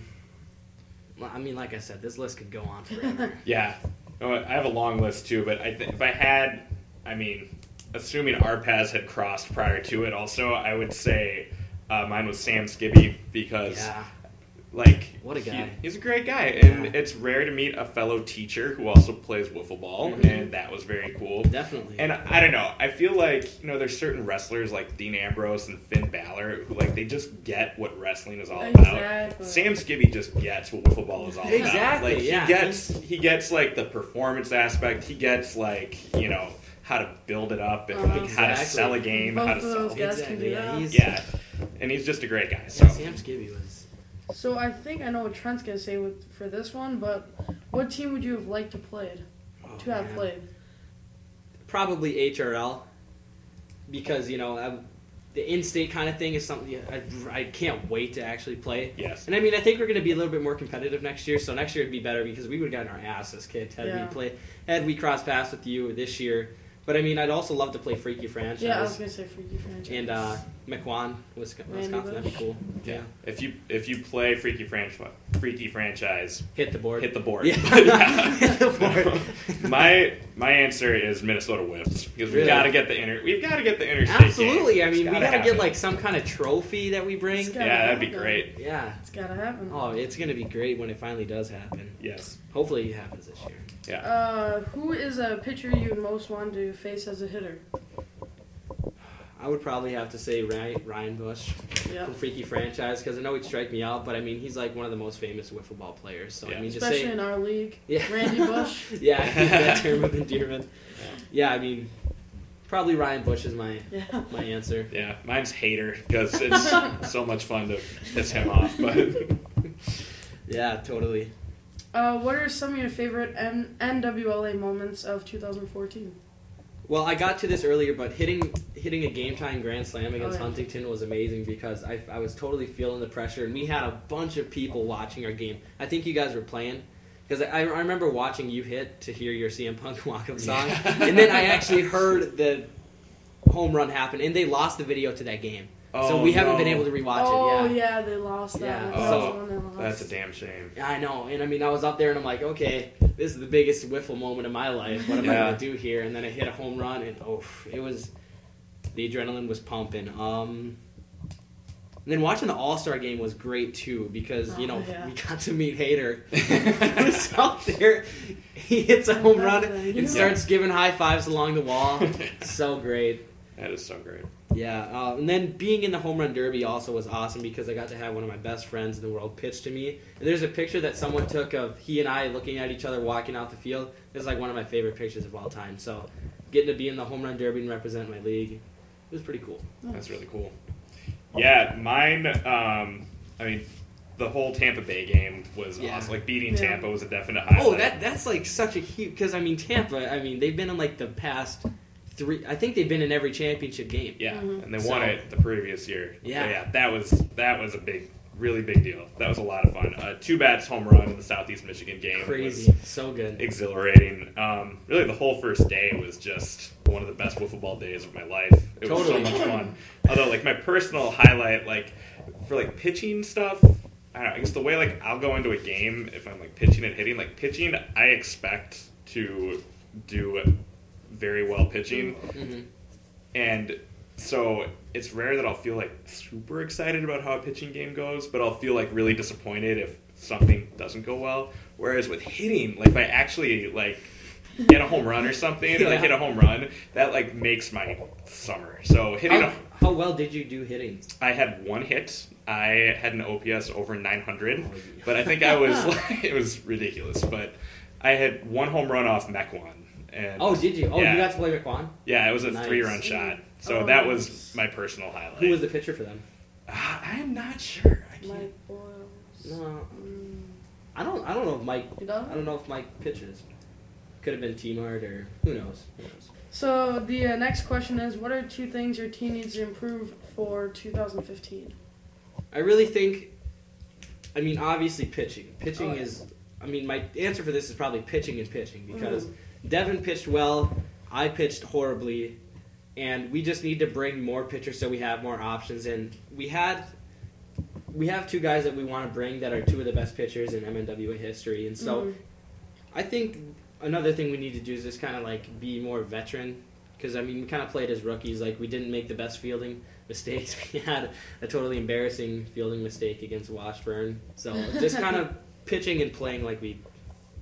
like I said, this list could go on forever. Yeah. Oh, I have a long list too, but if I had, assuming our paths had crossed prior to it also, I would say mine was Sam Skibby because, what a guy. He's a great guy, and it's rare to meet a fellow teacher who also plays wiffle ball, and that was very cool. Definitely. And I don't know, I feel like, there's certain wrestlers like Dean Ambrose and Finn Balor who, they just get what wrestling is all about. Sam Skibby just gets what wiffle ball is all about. Exactly, He gets, the performance aspect, he gets, how to build it up and how to sell a game, Both how to of those sell guys can do that. Yeah, and he's just a great guy. So Sam Skibby was... So I think I know what Trent's going to say for this one, but what team would you have liked to played? Played? Probably HRL, because, the in-state kind of thing is something I can't wait to actually play. Yes. And I think we're going to be a little bit more competitive next year, so next year it'd be better because we would have gotten our asses kicked had we crossed paths with you this year. But I'd also love to play Freaky Franchise. Yeah, I was going to say Freaky Franchise. And McQuan, Wisconsin, that'd be cool. Yeah. If you play Freaky Franchise, hit the board. Hit the board. Yeah. Hit the board. My answer is Minnesota Wiffs because we've got to get the interstate. Absolutely. Game. We got to get some kind of trophy that we bring. Yeah, that'd be great. Yeah, it's got to happen. Oh, it's going to be great when it finally does happen. Yes. Hopefully it happens this year. Yeah. Who is a pitcher you would most want to face as a hitter? I would probably have to say Ryan Bush from Freaky Franchise because I know he'd strike me out, but he's one of the most famous wiffle ball players. So especially in our league. Yeah. Randy Bush. Yeah, that term of endearment. Yeah, probably Ryan Bush is my answer. Yeah, mine's Hater because it's so much fun to piss him off. But yeah, totally. What are some of your favorite NWLA moments of 2014? Well, I got to this earlier, but hitting a game-time grand slam against Huntington was amazing because I was totally feeling the pressure, and we had a bunch of people watching our game. I think you guys were playing, because I remember watching you hit to hear your CM Punk walk-up song, and then I actually heard the home run happen, and they lost the video to that game. So we haven't been able to rewatch it. Oh, yeah, they lost that. That's a damn shame. Yeah, I know. And I was up there and I'm like, okay, this is the biggest wiffle moment of my life. What am I going to do here? And then I hit a home run and the adrenaline was pumping. And then watching the All-Star game was great too because, we got to meet Hater. He was out there. He hits a home run and starts giving high fives along the wall. So great. That is so great. Yeah, and then being in the home run derby also was awesome because I got to have one of my best friends in the world pitch to me. And there's a picture that someone took of he and I looking at each other walking out the field. It's one of my favorite pictures of all time. So getting to be in the home run derby and represent my league, it was pretty cool. That's really cool. Yeah, mine, the whole Tampa Bay game was awesome. Beating Tampa was a definite highlight. Oh, that's such a huge, because Tampa, they've been in the past 3, I think they've been in every championship game. Yeah, and they won it the previous year. Yeah. So that was a really big deal. That was a lot of fun. 2-bats home run in the Southeast Michigan game. Crazy, so good. Exhilarating. Really, the whole first day was just one of the best wiffle ball days of my life. It was so much fun. Although, my personal highlight, for pitching stuff, I don't know, I guess the way I'll go into a game if I'm pitching and hitting. Pitching, I expect to do very well pitching, and so it's rare that I'll feel super excited about how a pitching game goes, but I'll feel really disappointed if something doesn't go well. Whereas with hitting, if I actually get a home run or something, or like hit a home run, that like makes my summer. So hitting how well did you do hitting? I had one hit. I had an OPS over 900, but I think I was it was ridiculous. But I had one home run off Mequon. And did you? Oh, yeah. You got to play Mequon? Yeah, it was a 3-run shot. So that was my personal highlight. Who was the pitcher for them? I am not sure. Mike Boyles. No. I don't know if Mike. You don't? I don't know if Mike pitches. Could have been T-Mart or who knows. So the next question is, what are 2 things your team needs to improve for 2015? I really think, obviously pitching. Pitching is, my answer for this is probably pitching and pitching because Devin pitched well, I pitched horribly, and we just need to bring more pitchers so we have more options. And we have 2 guys that we want to bring that are 2 of the best pitchers in MNWA history. And so I think another thing we need to do is just kind of like be more veteran because, we kind of played as rookies. Like, we didn't make the best fielding mistakes. We had a totally embarrassing fielding mistake against Washburn. So just kind of pitching and playing like we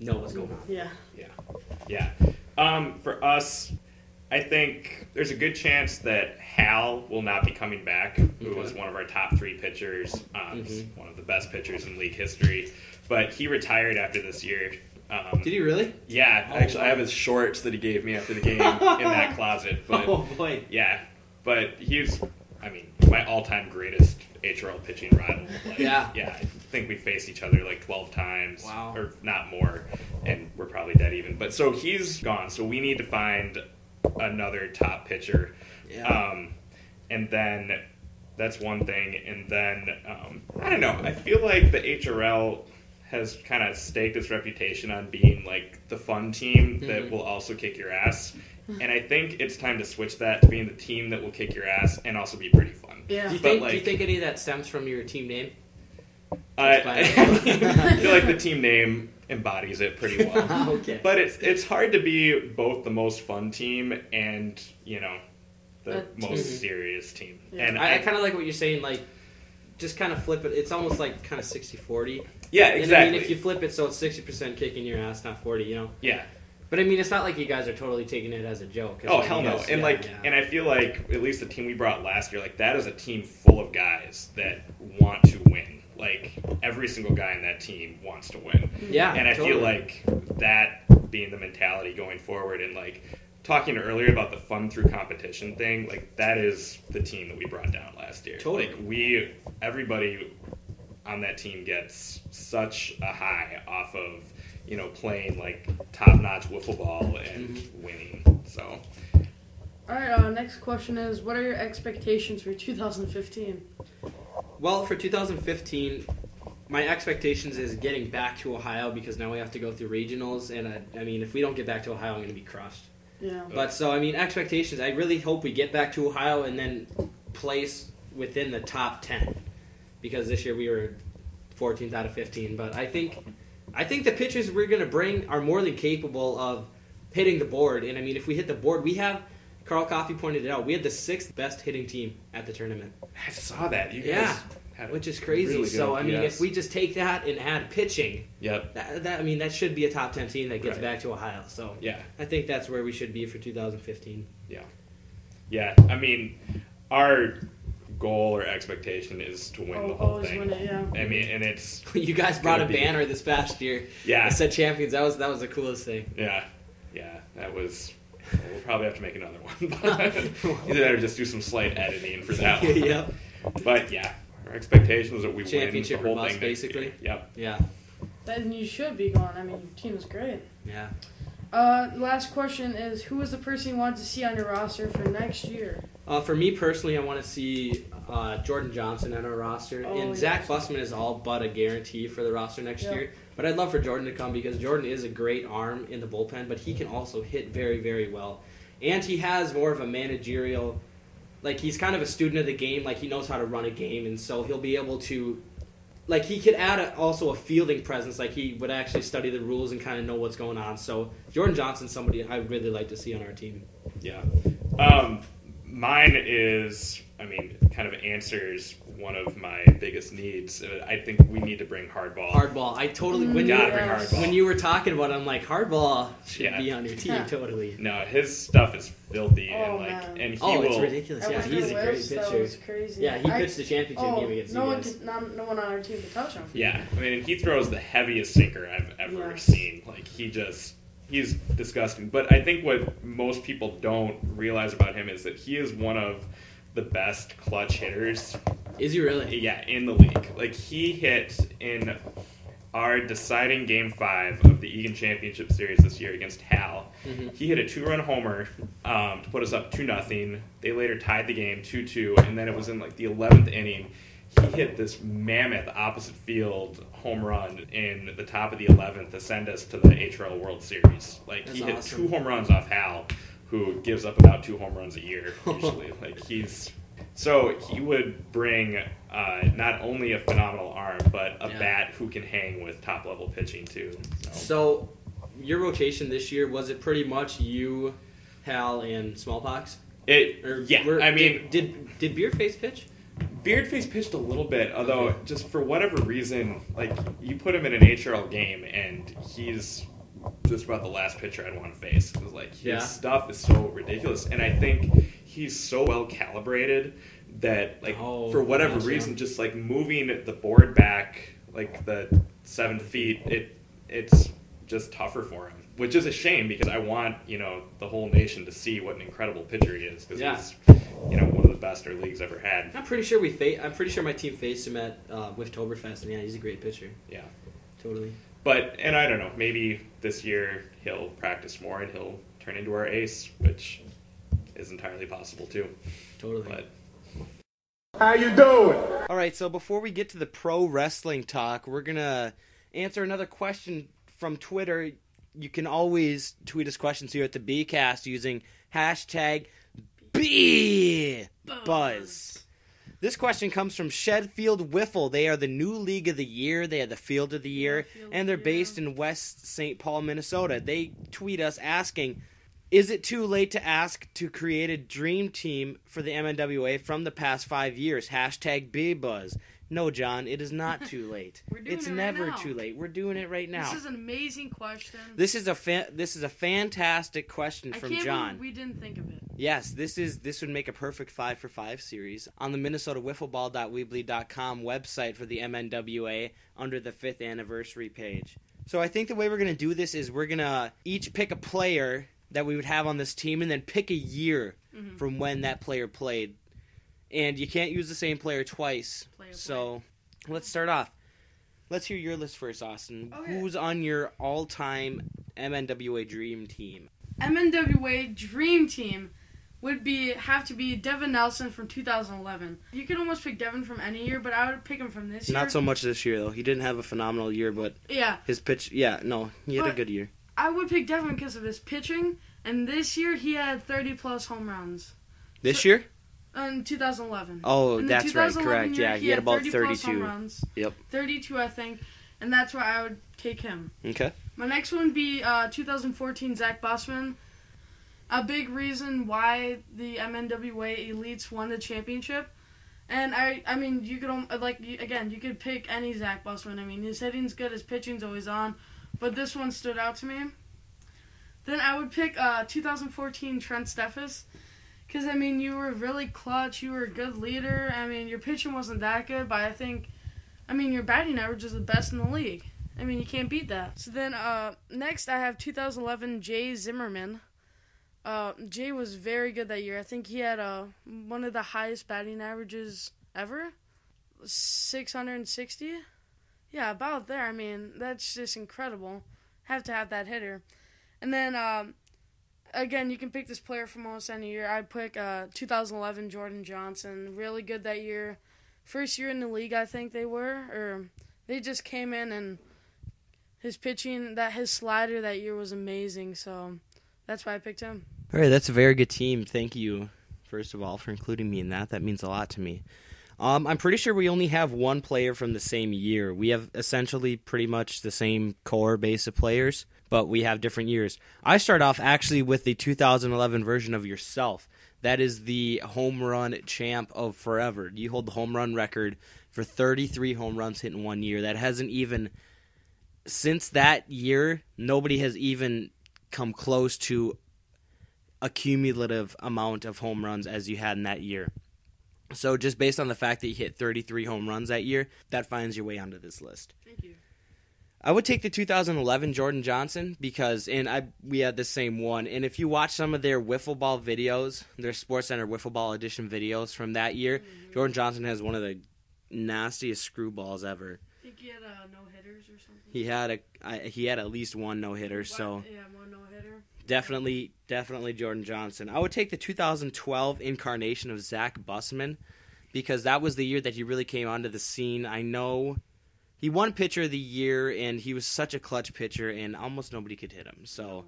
know what's going on. Yeah. For us, I think there's a good chance that Hal will not be coming back, who was one of our top 3 pitchers, one of the best pitchers in league history. But he retired after this year. Did he really? Yeah. Actually, I have his shorts that he gave me after the game in that closet. But, oh, boy. Yeah. But he's, my all-time greatest HRL pitching rival. I think we faced each other like 12 times. Wow. Or not more. And we're probably dead even. But so he's gone. So we need to find another top pitcher. Yeah. And then that's one thing. And then, I don't know. I feel like the HRL has kind of staked its reputation on being like the fun team that will also kick your ass. And I think it's time to switch that to being the team that will kick your ass and also be pretty fun. Yeah. Do you think any of that stems from your team name? I feel like the team name embodies it pretty well. Okay. But it's hard to be both the most fun team and, the most serious team. Yeah. And I kind of like what you're saying, like, just kind of flip it. It's almost like kind of 60-40. Yeah, exactly. And if you flip it so it's 60% kicking your ass, not 40, Yeah. But it's not like you guys are totally taking it as a joke. Oh, hell no. And and I feel like at least the team we brought last year, like that is a team full of guys that want to win. Like every single guy in that team wants to win. Yeah. And I totally. feel like that being the mentality going forward and like talking earlier about the fun through competition thing, like that is the team that we brought down last year. Totally. Like everybody on that team gets such a high off of, playing like top-notch wiffleball and winning. So, all right. Next question is, what are your expectations for 2015? Well, for 2015, my expectations is getting back to Ohio because now we have to go through regionals, and if we don't get back to Ohio, I'm going to be crushed. Yeah. But so expectations. I really hope we get back to Ohio and then place within the top 10 because this year we were 14th out of 15. But I think the pitchers we're going to bring are more than capable of hitting the board. And if we hit the board, we have Carl Coffey pointed it out. We had the 6th best hitting team at the tournament. I saw that. You guys had which is crazy. Really so good, if we just take that and add pitching, yep, that should be a top 10 team that gets right back to Ohio. So yeah, I think that's where we should be for 2015. Yeah. Our goal or expectation is to win the whole always thing. Win it, yeah. And it's you guys brought a banner this past year. Yeah, that said champions. That was the coolest thing. Yeah, that was. We'll probably have to make another one. Either that or just do some slight editing for that one. Yep. But yeah, our expectation is that we championship win the whole or bust, thing basically. Yep. Yeah. Then you should be going. Your team is great. Yeah. Last question is, who is the person you want to see on your roster for next year? For me personally, I want to see Jordan Johnson on our roster. And Zach Bussman is all but a guarantee for the roster next year. But I'd love for Jordan to come because Jordan is a great arm in the bullpen, but he can also hit very, very well. And he has more of a managerial, he's kind of a student of the game, he knows how to run a game, and so he'll be able to, he could add also a fielding presence, he would actually study the rules and kind of know what's going on. So Jordan Johnson's somebody I'd really like to see on our team. Yeah. Mine is, kind of answers one of my biggest needs. I think we need to bring hardball. Hardball. I totally Bring hardball. When you were talking about it, I'm like, hardball should be on your team, totally. No, his stuff is filthy, man. and he will. It's ridiculous. Yeah, he's a great pitcher. That was crazy. Yeah, he pitched the championship game against you guys. No one on our team could touch him. Yeah, I mean, he throws the heaviest sinker I've ever seen. Like, he's disgusting. But I think what most people don't realize about him is that he is one of the best clutch hitters. Is he really? Yeah, in the league. Like, he hit in our deciding Game 5 of the Egan Championship Series this year against Hal. Mm-hmm. He hit a 2-run homer to put us up 2-0. They later tied the game 2-2, and then it was in, like, the 11th inning. He hit this mammoth opposite field home run in the top of the 11th to send us to the HRL World Series. Like, he hit 2 home runs off Hal, who gives up about 2 home runs a year, usually. So he would bring not only a phenomenal arm, but a bat who can hang with top-level pitching, too. So your rotation this year, was it pretty much you, Hal, and Smallpox? Did Beardface pitch? Beardface pitched a little bit, although just for whatever reason, like, you put him in an HRL game, and he's just about the last pitcher I'd want to face. It was like, his stuff is so ridiculous, and I think he's so well calibrated that, like, for whatever reason, just like moving the board back like the 7 feet, it's just tougher for him, which is a shame because I want the whole nation to see what an incredible pitcher he is, because he's one of the best our league's ever had. I'm pretty sure my team faced him at Wiffleball, and he's a great pitcher. Yeah, totally. And I don't know, maybe this year he'll practice more and he'll turn into our ace, which is entirely possible too. Totally. But how you doing? All right, so before we get to the pro wrestling talk, we're going to answer another question from Twitter. You can always tweet us questions here at the BEAHcast using hashtag BEAHBuzz. This question comes from Shedfield Wiffle. They are the new League of the Year. They are the Field of the Year, and they're based in West St. Paul, Minnesota. They tweet us asking, is it too late to ask to create a dream team for the MNWA from the past 5 years? Hashtag BEAHBuzz. No, John, it is not too late. It's never too late. We're doing it right now. This is an amazing question. This is a fantastic question from John. I can't believe we didn't think of it. Yes, this would make a perfect 5 for 5 series on the MinnesotaWiffleball.weebly.com website for the MNWA under the 5th anniversary page. So I think the way we're going to do this is we're going to each pick a player that we would have on this team and then pick a year from when that player played. And you can't use the same player twice. So let's start off. Let's hear your list first, Austin. Okay. Who's on your all-time MNWA Dream Team? MNWA Dream Team would have to be Devin Nelson from 2011. You could almost pick Devin from any year, but I would pick him from this year. Not so much this year, though. He didn't have a phenomenal year, but his pitch, he had a good year. I would pick Devin because of his pitching, and this year he had 30-plus home runs. This year? In 2011. Oh, that's right, correct. Yeah, he had about 32. Home runs. Yep. 32, I think, and that's why I would take him. Okay. My next one would be 2014 Zach Bussman. A big reason why the MNWA Elites won the championship. And I mean, you could pick any Zach Bussman. I mean, his hitting's good, his pitching's always on, but this one stood out to me. Then I would pick 2014 Trent Steffes. Because, I mean, you were really clutch. You were a good leader. I mean, your pitching wasn't that good, but your batting average is the best in the league. I mean, you can't beat that. So then, next I have 2011 Jay Zimmerman. Jay was very good that year. I think he had one of the highest batting averages ever. 660? Yeah, about there. I mean, that's just incredible. Have to have that hitter. And then, again, you can pick this player from almost any year. I'd pick 2011 Jordan Johnson. Really good that year. First year in the league, I think they were. Or they just came in, and his pitching, his slider that year was amazing. So that's why I picked him. All right, that's a very good team. Thank you, first of all, for including me in that. That means a lot to me. I'm pretty sure we only have one player from the same year. We have essentially pretty much the same core base of players, but we have different years. I start off actually with the 2011 version of yourself. That is the home run champ of forever. You hold the home run record for 33 home runs hit in 1 year. That hasn't even, since that year, nobody has even come close to a cumulative amount of home runs as you had in that year. So just based on the fact that you hit 33 home runs that year, that finds your way onto this list. Thank you. I would take the 2011 Jordan Johnson because we had the same one. And if you watch some of their Wiffleball videos, their SportsCenter Wiffleball edition videos from that year, Jordan Johnson has one of the nastiest screwballs ever. I think he had no-hitters or something. He had at least one no-hitter, so Yeah, one no-hitter. definitely Jordan Johnson. I would take the 2012 incarnation of Zach Bussman because that was the year that he really came onto the scene. I know he won Pitcher of the Year, and he was such a clutch pitcher, and almost nobody could hit him. So,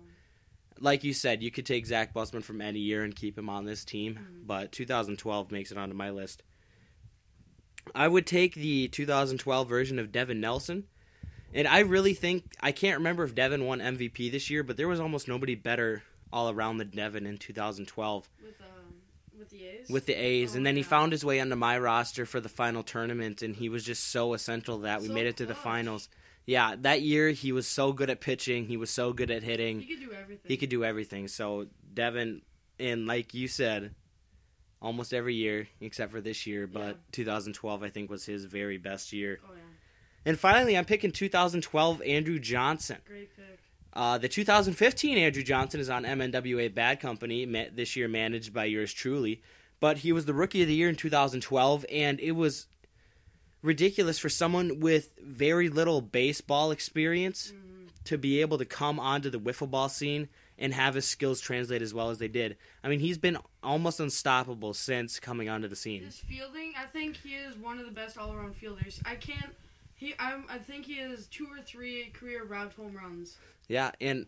like you said, you could take Zach Bussman from any year and keep him on this team, but 2012 makes it onto my list. I would take the 2012 version of Devin Nelson. And I really think, I can't remember if Devin won MVP this year, but there was almost nobody better all around than Devin in 2012. With the A's? With the A's. And then he found his way onto my roster for the final tournament, and he was just so essential that we made it to the finals. Yeah, that year he was so good at pitching. He was so good at hitting. He could do everything. So Devin, and like you said, almost every year except for this year, but 2012 I think was his very best year. Oh, yeah. And finally, I'm picking 2012 Andrew Johnson. Great pick. The 2015 Andrew Johnson is on MNWA Bad Company, this year managed by yours truly. But he was the Rookie of the Year in 2012, and it was ridiculous for someone with very little baseball experience to be able to come onto the wiffle ball scene and have his skills translate as well as they did. I mean, he's been almost unstoppable since coming onto the scene. His fielding, I think he is one of the best all-around fielders. I think he has 2 or 3 career route home runs. Yeah, and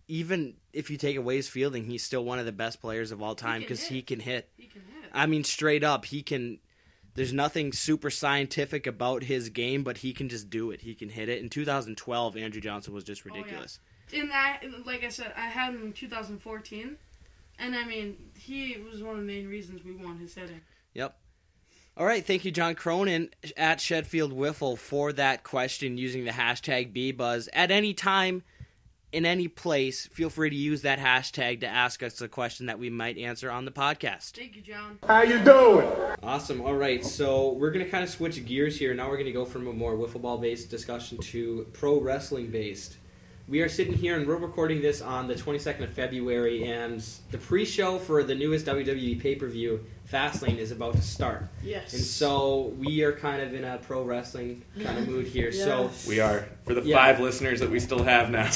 even if you take away his fielding, he's still one of the best players of all time because he can hit. He can hit. I mean, straight up, he can. There's nothing super scientific about his game, but he can just do it. He can hit it. In 2012, Andrew Johnson was just ridiculous. In that, like I said, I had him in 2014, and I mean, he was one of the main reasons we won his hitting. Yep. All right, thank you, John Cronin at Shedfield Wiffle for that question using the hashtag BBuzz. At any time, in any place, feel free to use that hashtag to ask us a question that we might answer on the podcast. Thank you, John. How you doing? Awesome. All right, so we're going to kind of switch gears here. Now we're going to go from a more wiffle ball-based discussion to pro wrestling-based. We are sitting here and we're recording this on the 22nd of February, and the pre-show for the newest WWE pay-per-view, Fastlane, is about to start. Yes. And so we are kind of in a pro wrestling kind of mood here. Yes. So We are. For the 5 listeners that we still have now.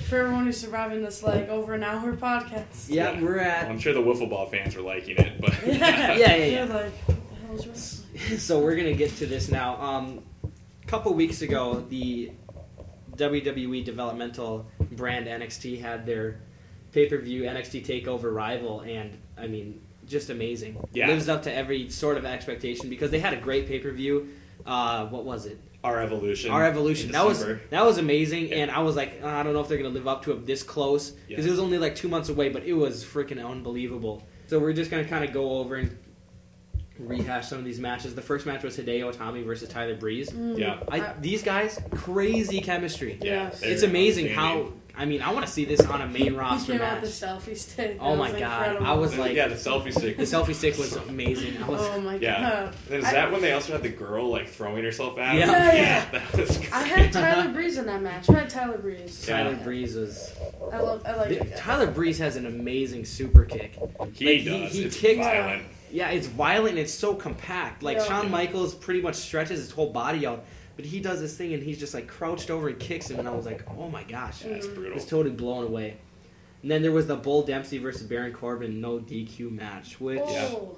For everyone who's surviving this, like, over an hour podcast. yeah, we're at. Well, I'm sure the wiffle ball fans are liking it, but Yeah, like, what the hell is wrestling? So we're gonna get to this now. A couple weeks ago, the WWE developmental brand NXT had their pay-per-view NXT TakeOver Rival, and I mean, just amazing. Yeah. Lives up to every sort of expectation because they had a great pay-per-view. What was it? Our Evolution. Our Evolution. in That was December. amazing, and I was like, I don't know if they're gonna live up to it this close because it was only like 2 months away, but it was freaking unbelievable. So we're just gonna kind of go over and rehash some of these matches. The first match was Hideo Itami versus Tyler Breeze. Yeah. These guys, crazy chemistry. Yeah. It's amazing how. I mean, I want to see this on a main He roster came out match. with the selfie stick. Oh That my was god, incredible. I was like, Yeah, the selfie stick. the selfie stick was amazing. I was, Oh my Yeah. god. And is that when they also had the girl like throwing herself at him? Yeah. Yeah. That was crazy. I had Tyler Breeze in that match. I had Tyler Breeze. Tyler Yeah. Breeze was. I like that guy. Tyler Breeze has an amazing super kick. He Like, does. he It's kicked- violent. Yeah, it's violent and it's so compact. Like Yeah. Shawn Michaels pretty much stretches his whole body out, but he does this thing and he's just like crouched over and kicks him, and I was like, oh my gosh, That's I brutal. was totally blown away. And then there was the Bull Dempsey versus Baron Corbin no DQ match, which Oh,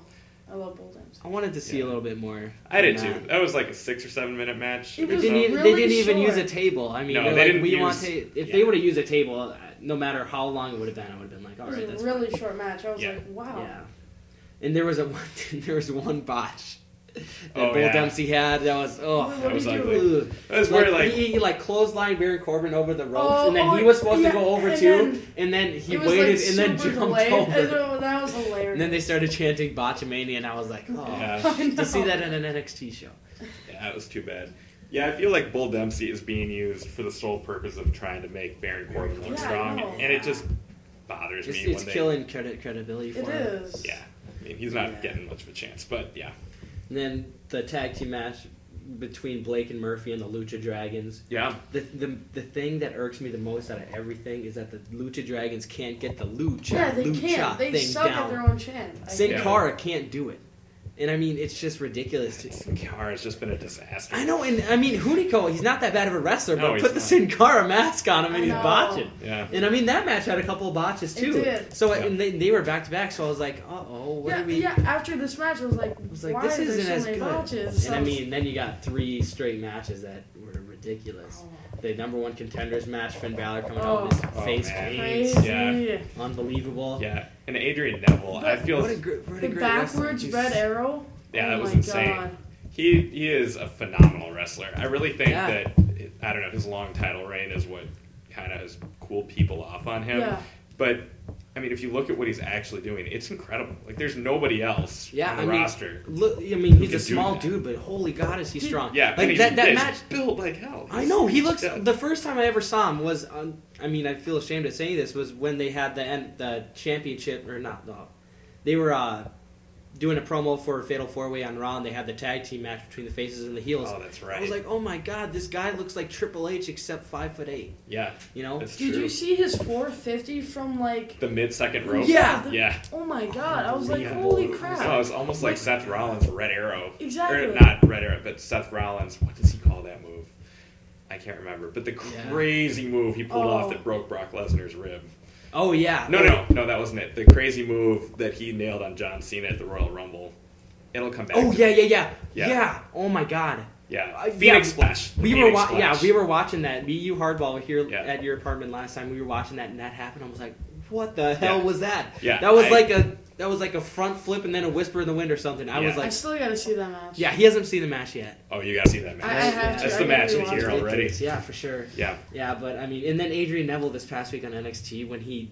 I love Bull Dempsey. I wanted to see a little bit more. I did than too. that. That was like a 6 or 7 minute match. It They was didn't, even, really they didn't even short. use a table. I mean, No, they're they like, didn't we use- want to. If yeah. they would have used a table, no matter how long it would have been, I would have been like, all It was right, a that's really fine. short match. I was Yeah. like, wow. Yeah. And there was one botch that Oh, Bull yeah. Dempsey had. That was That was did he ugly. ugh. That was where, like, he clotheslined Baron Corbin over the ropes, and then he Oh, was supposed yeah, to go over and too, then and then he it was, waited like, and then super jumped delayed. over. That was hilarious. And then they started chanting Botchamania, and I was like, oh, Yeah. I know. to see that in an NXT show. Yeah, it was too bad. Yeah, I feel like Bull Dempsey is being used for the sole purpose of trying to make Baron Corbin look Yeah, I strong, know. and it just bothers me It's when they. killing credibility for It him. is. Yeah, I mean he's not getting much of a chance, but yeah, And then the tag team match between Blake and Murphy and the Lucha Dragons. yeah, The thing that irks me the most out of everything is that the Lucha Dragons can't get the lucha, Yeah, they lucha can't. They thing suck down. at their own chant. Sin Yeah. Cara can't do it. And I mean, it's just ridiculous. Sin Cara has just been a disaster. I know, and I mean, Hunico, he's not that bad of a wrestler, No, but he's put the not. Sin Cara mask on him and I he's know. botching. Yeah, And I mean, that match had a couple of botches It too. did. So Yeah. and they were back to back. So I was like, what Yeah, are we? yeah. After this match, I was like, I was like, why this are there isn't so as many good. botches? And I mean, then you got 3 straight matches that were ridiculous. The number 1 contenders match, Finn Balor coming out with his Oh, face man. paint. crazy. Yeah. Unbelievable. yeah, and Adrian Neville, I feel What a great The wrestler. backwards He's- red arrow. yeah, oh that was my insane. God. He is a phenomenal wrestler. I really think Yeah. that I don't know, his long title reign is what kind of has cooled people off on him. Yeah. But I mean, if you look at what he's actually doing, it's incredible. Like, there's nobody else Yeah, on the I mean, roster. Look, I mean, he's can a do small that. dude, but holy God, is he strong? Yeah, like and he's, that he's match. built like hell. I know he He's looks. dead. The first time I ever saw him was on. I mean, I feel ashamed of saying this was when they had the championship or not. No, they were doing a promo for Fatal 4-Way on Raw, and they had the tag team match between the faces and the heels. Oh, that's right. I was like, oh my God, this guy looks like Triple H except 5'8". Yeah, You know? that's Did true. you see his 450 from like? The mid-second rope? Yeah. Yeah. Oh my God! I was like, Yeah. holy crap! No, it was almost like Seth Rollins' Red Arrow. Exactly. Or not Red Arrow, but Seth Rollins. What does he call that move? I can't remember. But the crazy move he pulled off that broke Brock Lesnar's rib. Oh yeah. No, that wasn't it. The crazy move that he nailed on John Cena at the Royal Rumble. It'll come back. Oh to yeah. Yeah. Yeah. Oh my God. Yeah. Yeah, Phoenix Splash. We Phoenix were Splash. we were watching that. Me, you, Hardball were here Yeah. at your apartment last time. We were watching that, and that happened. I was like, "What the hell Yeah. was that?" Yeah, that was I- like a front flip and then a whisper in the wind or something. I Yeah. was I like, still gotta see that match. "Yeah, he hasn't seen the match yet." Oh, you gotta see that match. I have to. That's I the gotta match of the rewatch year it. already. Yeah, for sure. Yeah. Yeah, but I mean, and then Adrian Neville this past week on NXT when he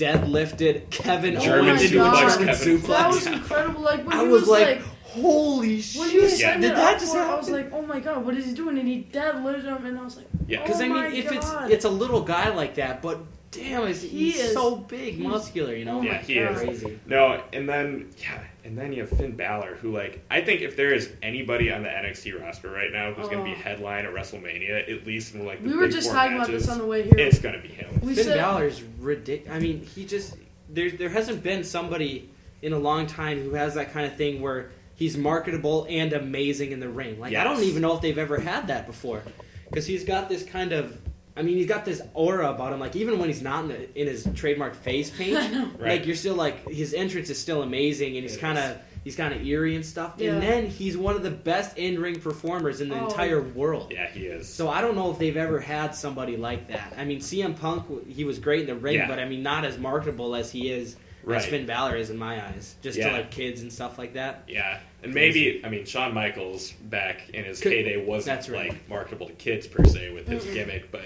deadlifted Kevin German Owens into a suplex German Kevin. suplex. That was incredible. Like when I he was like, like "Holy shit!" when he was Yeah. setting Did it that up just for it, I happen? was like, oh my God, what is he doing? And he deadlifted him, and I was like, Yeah. Because oh I my mean, if God. it's a little guy like that, but damn, he's He is- so big, muscular, you know? Oh Yeah, my he God. is. Crazy. No, and then you have Finn Balor, who, like, I think if there is anybody on the NXT roster right now who's going to be headline at WrestleMania, at least in like the We were big just 4 talking about matches, this on the way here. it's going to be him. We Finn said Balor's ridiculous. I mean, he just there hasn't been somebody in a long time who has that kind of thing where he's marketable and amazing in the ring. Like I don't Yes. even know if they've ever had that before, because he's got this kind of. I mean, he's got this aura about him. Like even when he's not in his trademark face paint, I know. Right. like you're still like his entrance is still amazing, and he's It kind is. of. He's kind of eerie and stuff, Yeah. and then he's one of the best in-ring performers in the Oh. entire world. Yeah, he is. So I don't know if they've ever had somebody like that. I mean, CM Punk, he was great in the ring, Yeah. but I mean, not as marketable as he is, Right. as Finn Balor is in my eyes. Just to Yeah. like kids and stuff like that. Yeah, and maybe Shawn Michaels back in his Could- heyday wasn't that's right. like marketable to kids per se with his gimmick, but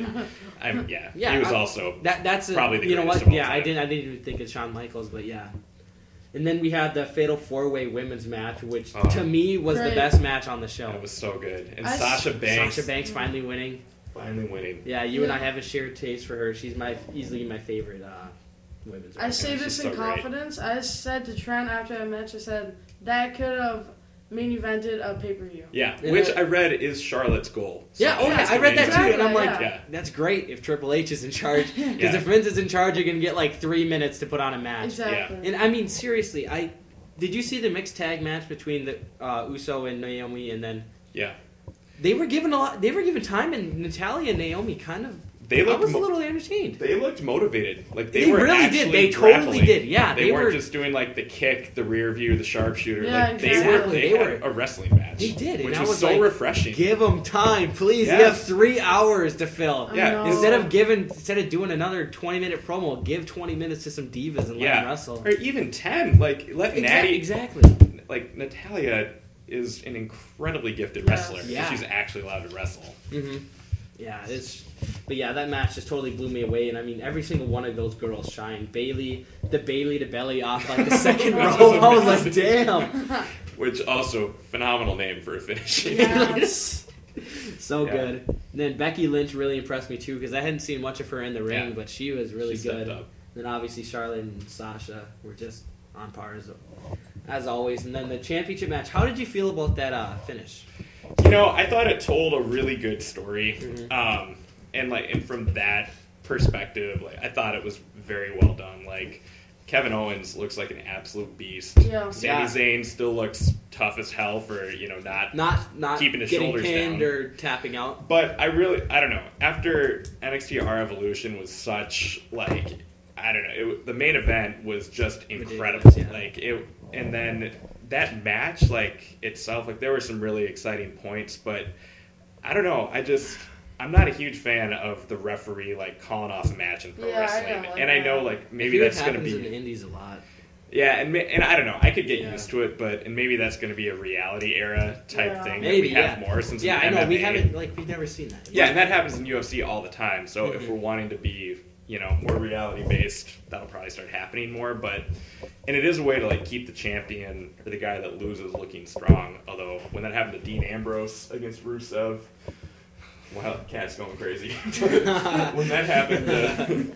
Yeah, he was I- also That's a, probably the you know greatest what? of all Yeah, time. I didn't even think of Shawn Michaels, but yeah. And then we had the Fatal 4-Way Women's match, which Oh. to me was the Great. best match on the show. That was so good, and I- Sasha Banks Sasha Banks finally winning. finally winning. Yeah, you and Yeah. I have a shared taste for her. She's easily my favorite women's I wrestler. say this She's in so great. confidence. I said to Trent after I match, I said that could have main evented a pay-per-view. Yeah, Yeah. which I read is Charlotte's goal. So Yeah, okay, that's I read that too, amazing. and I'm like, Yeah. Yeah. that's great if Triple H is in charge. Because Yeah. if Vince is in charge, you're going to get like 3 minutes to put on a match. Exactly. And I mean, seriously, did you see the mixed tag match between the Uso and Naomi? And then Yeah, they were given time, and Natalia and Naomi kind of They looked I was a little entertained. They looked motivated. Like They were really actually did. They grappling. totally did. Yeah, they weren't were just doing like the kick, the rear view, the sharpshooter. Yeah, like exactly. they had a wrestling match. They did, which and I was was so like, refreshing. Give them time, please. Yes. You have 3 hours to fill. Yeah, know. Instead of doing another 20-minute promo, give 20 minutes to some divas and let them wrestle. or even 10. Like let Natty. Exactly. Like Natalia is an incredibly gifted Yes. wrestler. Yeah. She's actually allowed to wrestle. Mm-hmm. Yeah, but yeah, that match just totally blew me away. And I mean, every single one of those girls shined. Bailey to belly off like the second row. I was like, damn. Which also phenomenal name for a finish. Yes. So Yeah. good. And then Becky Lynch really impressed me too because I hadn't seen much of her in the ring, Yeah. but she was really She stepped good. up. Then obviously Charlotte and Sasha were just on par as always. And then the championship match. How did you feel about that finish? You know, I thought it told a really good story, Mm-hmm. and from that perspective, like I thought it was very well done. Like Kevin Owens looks like an absolute beast. Yeah. Sami Yeah. Zayn still looks tough as hell for not Keeping keeping his getting shoulders pinned down. or tapping out. But I don't know. After NXT R Evolution was such like I don't know. The main event was just incredible. Ridiculous, yeah. Like it, and then that match, like itself, like there were some really exciting points, but I don't know. I'm not a huge fan of the referee like calling off a match in pro Yeah, I wrestling, don't like and I know that. like maybe I hear that's it going to happens in be the indies a lot. yeah, and I don't know. I could get Yeah. used to it, but maybe that's going to be a reality era type Yeah. thing Maybe that we have more since I the know we MMA. haven't we've never seen that. Yeah, and that happens in UFC all the time. So Mm-hmm. if we're wanting to be, more reality based, that'll probably start happening more. And it is a way to like keep the champion or the guy that loses looking strong. Although when that happened to Dean Ambrose against Rusev, wow, cat's going crazy. When that happened to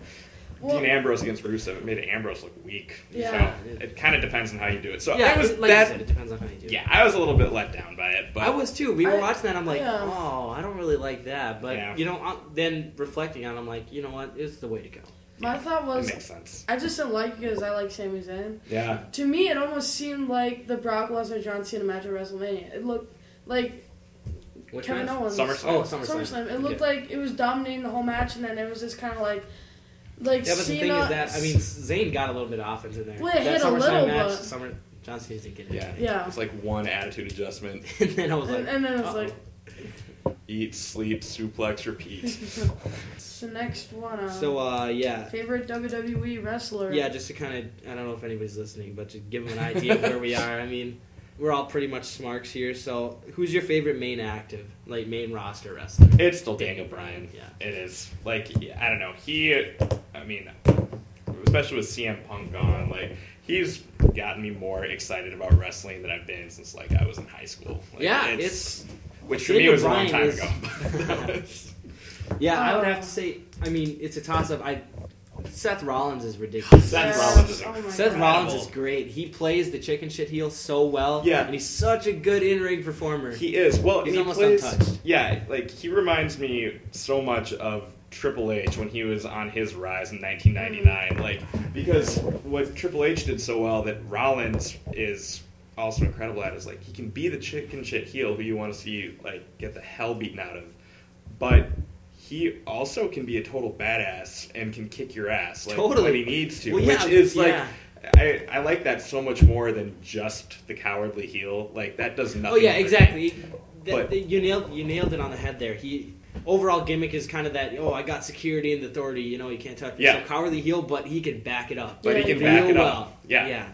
Well- Dean Ambrose against Rusev, it made Ambrose look weak. Yeah. So it kind of depends on how you do it. So Yeah, it was like that. you said, it depends on how you do it. Yeah, I was a little bit let down by it, but I was too. We were I- watching that. I'm like, yeah. oh, I don't really like that. But Yeah. then reflecting on, it, I'm like, you know what? It's the way to go. My thought it was, makes sense. I just didn't like it because I like Sami Zayn. Yeah. To me, it almost seemed like the Brock Lesnar John Cena match at WrestleMania. It looked like Which Kevin match? Owens. SummerSlam. Oh, SummerSlam. SummerSlam. It looked Yeah. like it was dominating the whole match, and then it was just kind of like Yeah, but Cena. the thing is that Zayn got a little bit of offense in there. Well, it that hit a SummerSlam little, match, but- John Cena didn't get it. Yeah. Yeah. It's like one attitude adjustment. And then I was like, and then it was uh-oh. like, Eat, sleep, suplex, repeat. so next one. So, yeah. Favorite WWE wrestler? Yeah, just to kind of, I don't know if anybody's listening, but to give them an idea of where we are. I mean, we're all pretty much smarks here. So, who's your favorite main main roster wrestler? It's still Daniel Bryan. Yeah. It is. Like, I don't know. Especially with CM Punk gone, like, he's gotten me more excited about wrestling than I've been since, like, I was in high school. Like, Yeah, which for me Daniel was a long Bryan time is- ago. Yeah, I would have to say, I mean, it's a toss-up. Seth Rollins is ridiculous. Seth Rollins is Oh my Seth God. Rollins is great. He plays the chicken shit heel so well. Yeah. And he's such a good in-ring performer. He is. Well, He's he almost plays, untouched. Yeah, like, he reminds me so much of Triple H when he was on his rise in 1999. Like, because what Triple H did so well that Rollins is also incredible at is, like, he can be the chicken shit heel who you want to see, like, get the hell beaten out of. But he also can be a total badass and can kick your ass, like, Totally. when he needs to. Well, which yeah, is, like... yeah. I like that so much more than just the cowardly heel. Like, that does nothing. Oh yeah, for exactly. But- You nailed it on the head there. Overall gimmick is kind of that. Oh, I got security and authority. You can't touch me. Yeah. So cowardly heel, but he can back it up. But he can real back it up. well. Yeah. Yeah.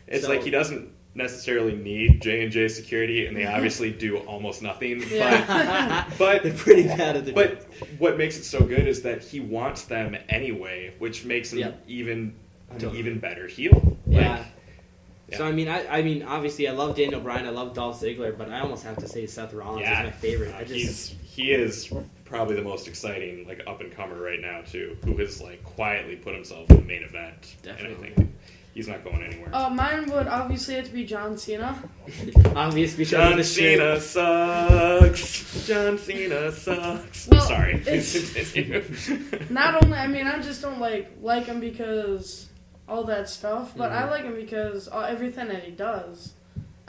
It's So- like he doesn't necessarily need J&J security, and they obviously do almost nothing. Yeah. But They're pretty bad at the. but what makes it so good is that he wants them anyway, which makes him Yep. an Totally. even better heel. Yeah. Yeah. So I mean, obviously, I love Daniel Bryan, I love Dolph Ziggler, but I almost have to say Seth Rollins is my favorite. He is probably the most exciting, like, up and comer right now too, who has, like, quietly put himself in the main event. Definitely. And I think he's not going anywhere. Mine would obviously have to be John Cena. obviously because of John the shirt. Cena sucks. John Cena sucks. Well, Sorry. it's- Continue. Not only, I just don't like him because all that stuff, but I like him because everything that he does.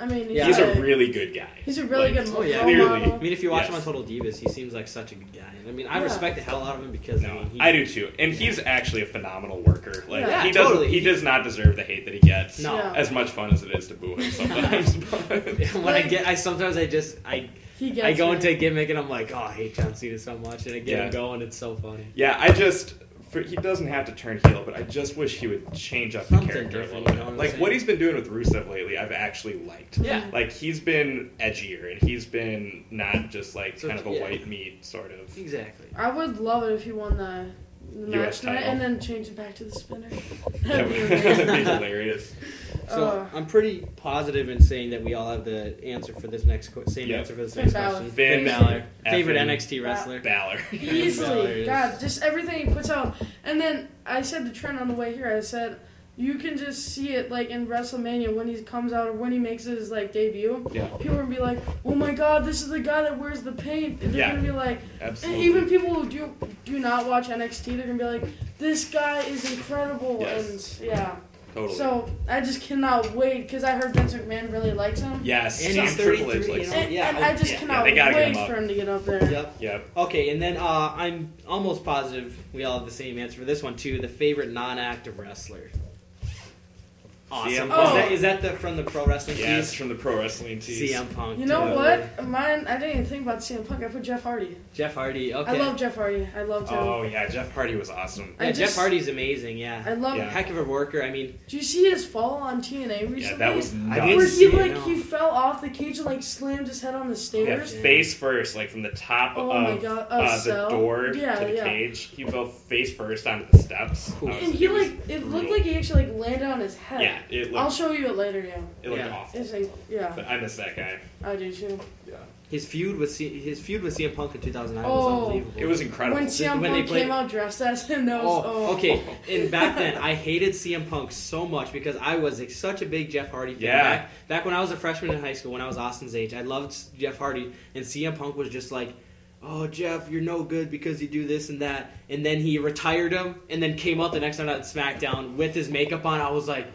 I mean, He's a really good guy. He's a really good role Clearly. model. I mean, if you watch him on Total Divas, he seems like such a good guy. I mean, I respect the hell out of him because I do too, and he's actually a phenomenal worker. Like he totally. He does not deserve the hate that he gets. No. Yeah. As much fun as it is to boo him sometimes. I go into a gimmick and I'm like, oh, I hate John Cena so much, and I get him going. It's so funny. Yeah, he doesn't have to turn heel, but I just wish he would change up the character a little bit. Like what he's been doing with Rusev lately, I've actually liked. Yeah. Like he's been edgier, and he's been not just like kind of a white meat sort of. Exactly. I would love it if he won the match tonight and then change it back to the spinner. That'd be hilarious. So I'm pretty positive in saying that we all have the answer for this next answer for this next question. Finn Balor, favorite NXT wrestler. Balor. Easily, God, just everything he puts out. And then I said to Trent on the way here, I said, you can just see it like in WrestleMania when he comes out or when he makes his like debut. Yeah. People are gonna be like, "Oh my God, this is the guy that wears the paint." And they're gonna be like, absolutely. And even people who do not watch NXT, they're gonna be like, "This guy is incredible." Yes. And yeah. Totally. So I just cannot wait because I heard Vince McMahon really likes him. Yes, and he's 33. And I just cannot wait for him to get up there. Yep. Okay, and then I'm almost positive we all have the same answer for this one too. The favorite non-active wrestler. Awesome. Is that from the pro wrestling tees? Yeah, it's from the pro wrestling tees. CM Punk. You know what? Mine, I didn't even think about CM Punk. I put Jeff Hardy. Jeff Hardy, okay. I love Jeff Hardy. I loved him. Oh, yeah, Jeff Hardy was awesome. Yeah, Jeff Hardy's amazing, yeah. I love him. Heck of a worker, I mean. Did you see his fall on TNA recently? Yeah, that was nuts. Where he fell off the cage and like slammed his head on the stairs. Yeah, face first, like from the top of the door to the cage. He fell face first onto the steps. Cool. And he it looked like he actually like landed on his head. Yeah, it looked, I'll show you it later. Yeah, it looked awful. Yeah, but I miss that guy. I do too. Yeah, his feud with CM Punk in 2009 was unbelievable. It was incredible. When CM Punk came out dressed as him, that was okay. And back then, I hated CM Punk so much because I was such a big Jeff Hardy fan. Yeah. Back when I was a freshman in high school, when I was Austin's age, I loved Jeff Hardy, and CM Punk was just like, "Oh, Jeff, you're no good because you do this and that." And then he retired him, and then came out the next night on SmackDown with his makeup on. I was like,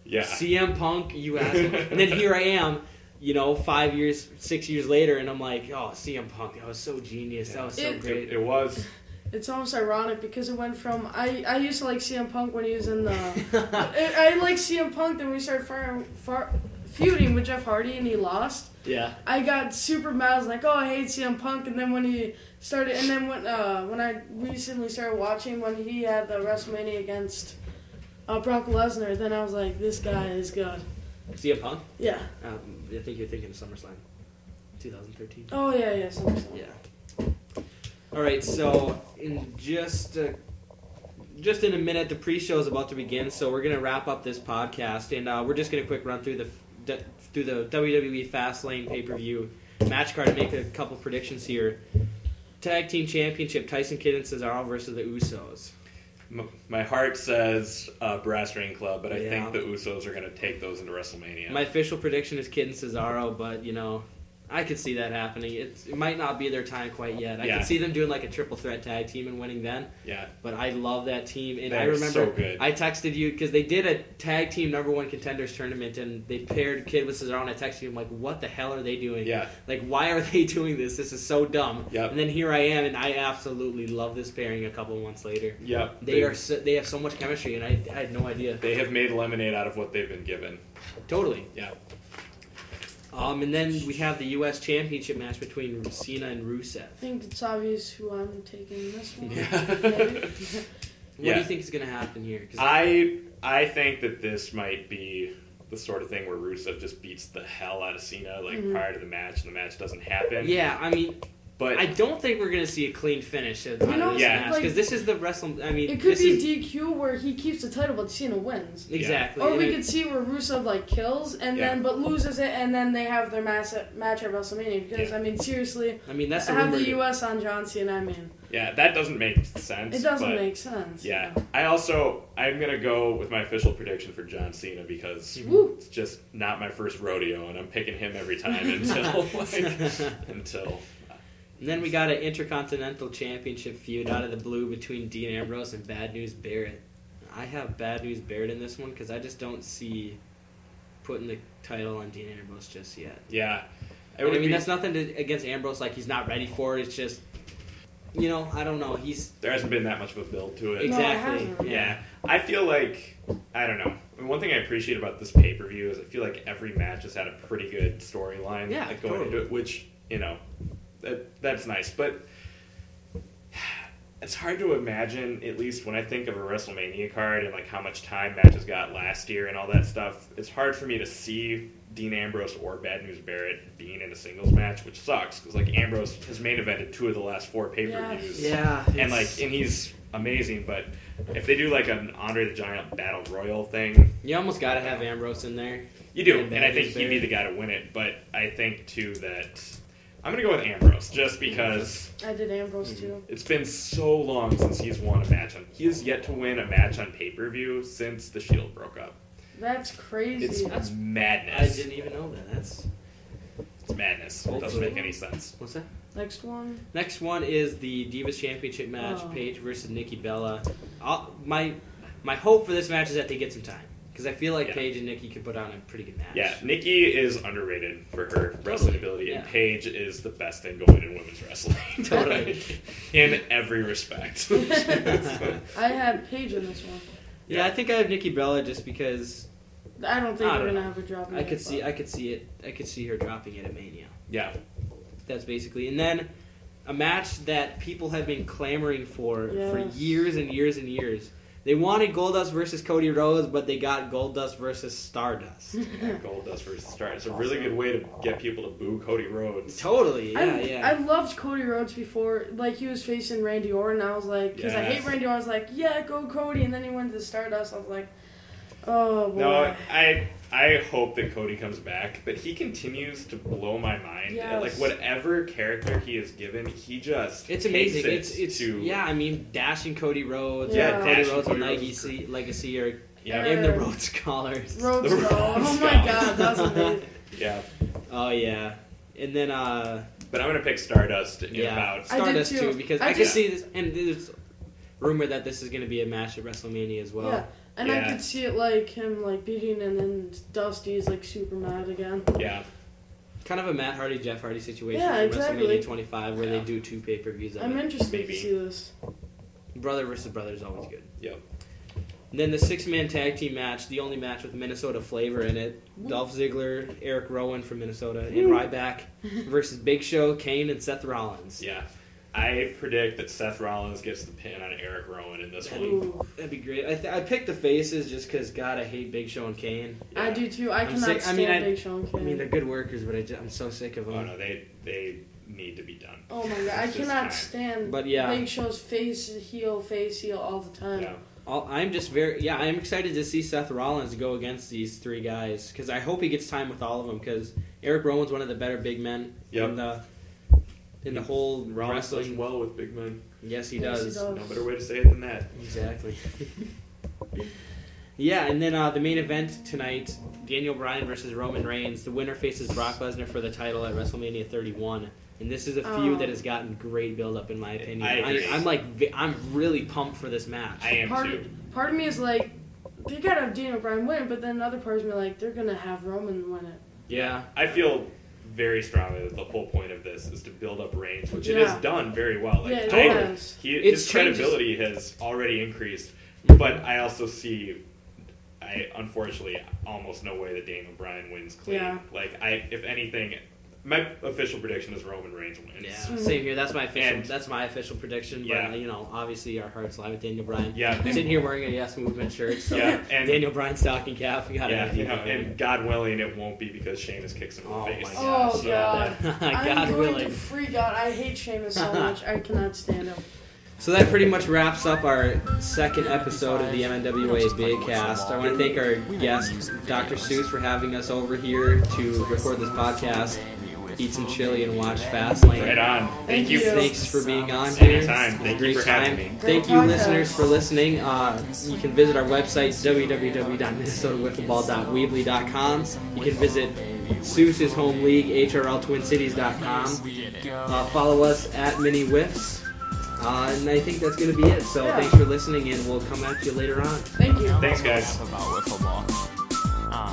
yeah, CM Punk, you asshole. And then here I am, 6 years later, and I'm like, oh, CM Punk, that was so genius. That was so great. It was. It's almost ironic because it went from I used to like CM Punk when he was in the I like CM Punk, then we started feuding with Jeff Hardy and he lost. Yeah. I got super mad. I was like, oh, I hate CM Punk. And then when he started, and then when I recently started watching when he had the WrestleMania against Brock Lesnar, then I was like, this guy is good. CM Punk? Yeah. I think you're thinking of SummerSlam, 2013. Oh yeah, SummerSlam. Yeah. All right, so in just in a minute, the pre-show is about to begin, so we're gonna wrap up this podcast, and we're just gonna quick run through the WWE Fastlane pay-per-view match card and make a couple predictions here. Tag Team Championship: Tyson Kidd and Cesaro versus the Usos. My heart says Brass Ring Club, but I think the Usos are going to take those into WrestleMania. My official prediction is Kidd and Cesaro, but I could see that happening. It might not be their time quite yet. I could see them doing like a triple threat tag team and winning then. Yeah. But I love that team, and I They're remember so good. I texted you because they did a tag team #1 contenders tournament, and they paired Kidd with Cesaro. And I texted you, I'm like, what the hell are they doing? Yeah. Like, why are they doing this? This is so dumb. Yep. And then here I am, and I absolutely love this pairing. A couple of months later. Yep. They have so much chemistry, and I had no idea. They have made lemonade out of what they've been given. Totally. Yeah. And then we have the U.S. Championship match between Cena and Rusev. I think it's obvious who I'm taking this one. What do you think is going to happen here? I think that this might be the sort of thing where Rusev just beats the hell out of Cena prior to the match, and the match doesn't happen. Yeah, I mean, but I don't think we're going to see a clean finish out of this match because this is the wrestling. I mean, it could be DQ where he keeps the title but Cena wins. Exactly. Or we could see where Rusev kills and then but loses it, and then they have their match at WrestleMania because I mean seriously. I mean that's have the U.S. on John Cena. I mean. Yeah, that doesn't make sense. It doesn't make sense. Yeah. I'm going to go with my official prediction for John Cena because it's just not my first rodeo, and I'm picking him every time until. And then we got an Intercontinental Championship feud out of the blue between Dean Ambrose and Bad News Barrett. I have Bad News Barrett in this one because I just don't see putting the title on Dean Ambrose just yet. Yeah. I mean, that's nothing against Ambrose. Like, he's not ready for it. It's just, I don't know. There hasn't been that much of a build to it. Exactly. No, Yeah. I feel like, I don't know. I mean, one thing I appreciate about this pay-per-view is I feel like every match has had a pretty good storyline going into it, which, that's nice. But it's hard to imagine, at least when I think of a WrestleMania card and like how much time matches got last year and all that stuff, it's hard for me to see Dean Ambrose or Bad News Barrett being in a singles match, which sucks because like Ambrose has main evented 2 of the last 4 pay-per-views. Yeah. And he's amazing, but if they do like an Andre the Giant Battle Royal thing, You almost got to have Ambrose in there. you do, and I think he'd be the guy to win it. But I think too that I'm gonna go with Ambrose just because I did Ambrose too. it's been so long since he's won a match he has yet to win a match on pay-per-view since the Shield broke up. That's crazy. It's madness. I didn't even know that. It's madness. It doesn't make any sense. What's that? Next one. Next one is the Divas Championship match, Paige versus Nikki Bella. My hope for this match is that they get some time. Because I feel like Paige and Nikki could put on a pretty good match. Yeah, Nikki is underrated for her wrestling ability, and yeah. Paige is the best thing going in women's wrestling. Totally. In every respect. I had Paige in this one. Yeah, I think I have Nikki Bella just because I don't think we're gonna have her dropping. I could see it. I could see her dropping it at Mania. Yeah. That's basically, and then a match that people have been clamoring for years and years and years. They wanted Goldust versus Cody Rhodes, but they got Goldust versus Stardust. Yeah, Goldust versus Stardust. It's a really good way to get people to boo Cody Rhodes. Totally, I loved Cody Rhodes before. Like, he was facing Randy Orton. I was like, because I hate Randy Orton. I was like, yeah, go Cody. And then he went to Stardust. I was like, oh, boy. No, I hope that Cody comes back, but he continues to blow my mind. Yes. Like, whatever character he is given, he just It's amazing. It's I mean, dashing Cody Rhodes. Yeah, Cody dashing Rhodes Cody with Legacy or Yeah. in the Rhodes Collars. Rhodes The Roll. Rhodes Oh, my Roll. God. That's amazing. Yeah. Oh, yeah. And then, But I'm going to pick Stardust in about... Stardust, too. too, because I could see this, and there's rumor that this is going to be a match at WrestleMania as well. Yeah. And I could see it like him like beating and then Dusty's like super mad again. Yeah. Kind of a Matt Hardy, Jeff Hardy situation Yeah, for exactly. WrestleMania 25 where they do 2 pay-per-views of I'm it. interested Maybe. to see this. Brother versus brother is always good. Yep. And then the 6-man tag team match, the only match with Minnesota flavor in it. Dolph Ziggler, Eric Rowan from Minnesota, and Ryback versus Big Show, Kane, and Seth Rollins. Yeah. I predict that Seth Rollins gets the pin on Eric Rowan in this one. Ooh. That'd be great. I picked the faces just because, God, I hate Big Show and Kane. Yeah. I do too. I cannot sick- stand Big Show and Kane. I mean, they're good workers, but I'm so sick of them. Oh, no, they need to be done. Oh my God, I It's just cannot time. stand But yeah. Big Show's face heel all the time. Yeah. I'm excited to see Seth Rollins go against these 3 guys because I hope he gets time with all of them because Eric Rowan's one of the better big men in the whole Rollins does wrestling. well with big men. Yes, he Yes, he does. does. No better way to say it than that. Exactly. Yeah, and then the main event tonight, Daniel Bryan versus Roman Reigns. The winner faces Brock Lesnar for the title at WrestleMania 31. And this is a feud that has gotten great build-up, in my opinion. I agree. I'm really pumped for this match. I am too. Part of me is like, they gotta have Daniel Bryan win, but then another part of me like, they're gonna have Roman win it. Yeah. I feel very strongly that the whole point of this is to build up Reigns, which it Yeah. has done very well. Like, Yeah, it I- has. his credibility has already increased, but I also see, unfortunately, almost no way that Daniel Bryan wins clean. Yeah. Like, if anything, my official prediction is Roman Reigns wins. Yeah, same here. That's my official. And- that's my official prediction. Yeah. But obviously our hearts lie with Daniel Bryan. Yeah. I'm sitting here wearing a Yes Movement shirt. So Yeah, and- Daniel Bryan stocking cap. We got Yeah, it. and God willing, it won't be because Sheamus kicks him in the face. my Oh So, God. I'm God going willing. to freak out. I hate Sheamus so much. I cannot stand him. So that pretty much wraps up our second episode of the MNWA BEAHcast. I want to thank our guest, Dr. Seuss, for having us over here to record this podcast, eat some chili, and watch Fastlane. Right on. Thank you. Thanks for being on here. Anytime. Thank you for having me. Thank you, Great listeners, podcast. for listening. You can visit our website, www.minnesotawiffleball.weebly.com. You can visit Seuss's home league, hrltwincities.com. Follow us at Mini Wiffs. And I think that's going to be it. So Yeah. thanks for listening, and we'll come at you later on. Thank you. Thanks, guys. About Wiffleball.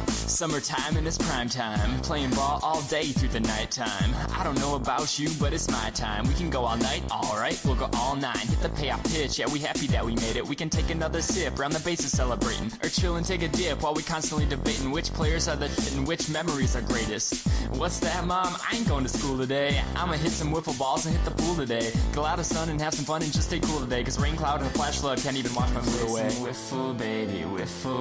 Summertime and it's prime time, playing ball all day through the nighttime. I don't know about you, but it's my time. We can go all night, alright, we'll go all nine. Hit the payoff pitch, yeah, we happy that we made it. We can take another sip, round the bases celebrating, or chill and take a dip while we constantly debating which players are the shit and which memories are greatest. What's that, Mom? I ain't going to school today. I'ma hit some wiffle balls and hit the pool today. Go out of sun and have some fun and just stay cool today, cause rain cloud and a flash flood can't even wash my mood away. Wiffle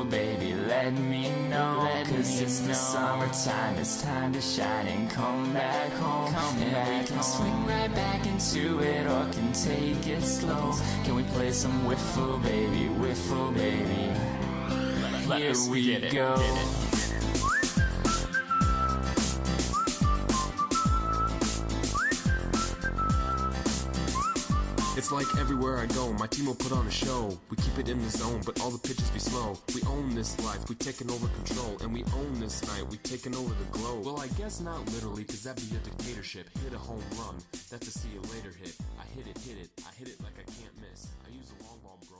baby, let me know, cause it's the summertime, it's time to shine and come back home. And we can swing right back into it or can take it slow. Can we play some wiffle baby? Here we go. It's like everywhere I go, my team will put on a show. We keep it in the zone, but all the pitches be slow. We own this life, we taking over control. And we own this night, we taking over the globe. Well, I guess not literally, cause that'd be a dictatorship. Hit a home run, that's a see you later hit. I hit it, I hit it like I can't miss. I use the long ball, bro.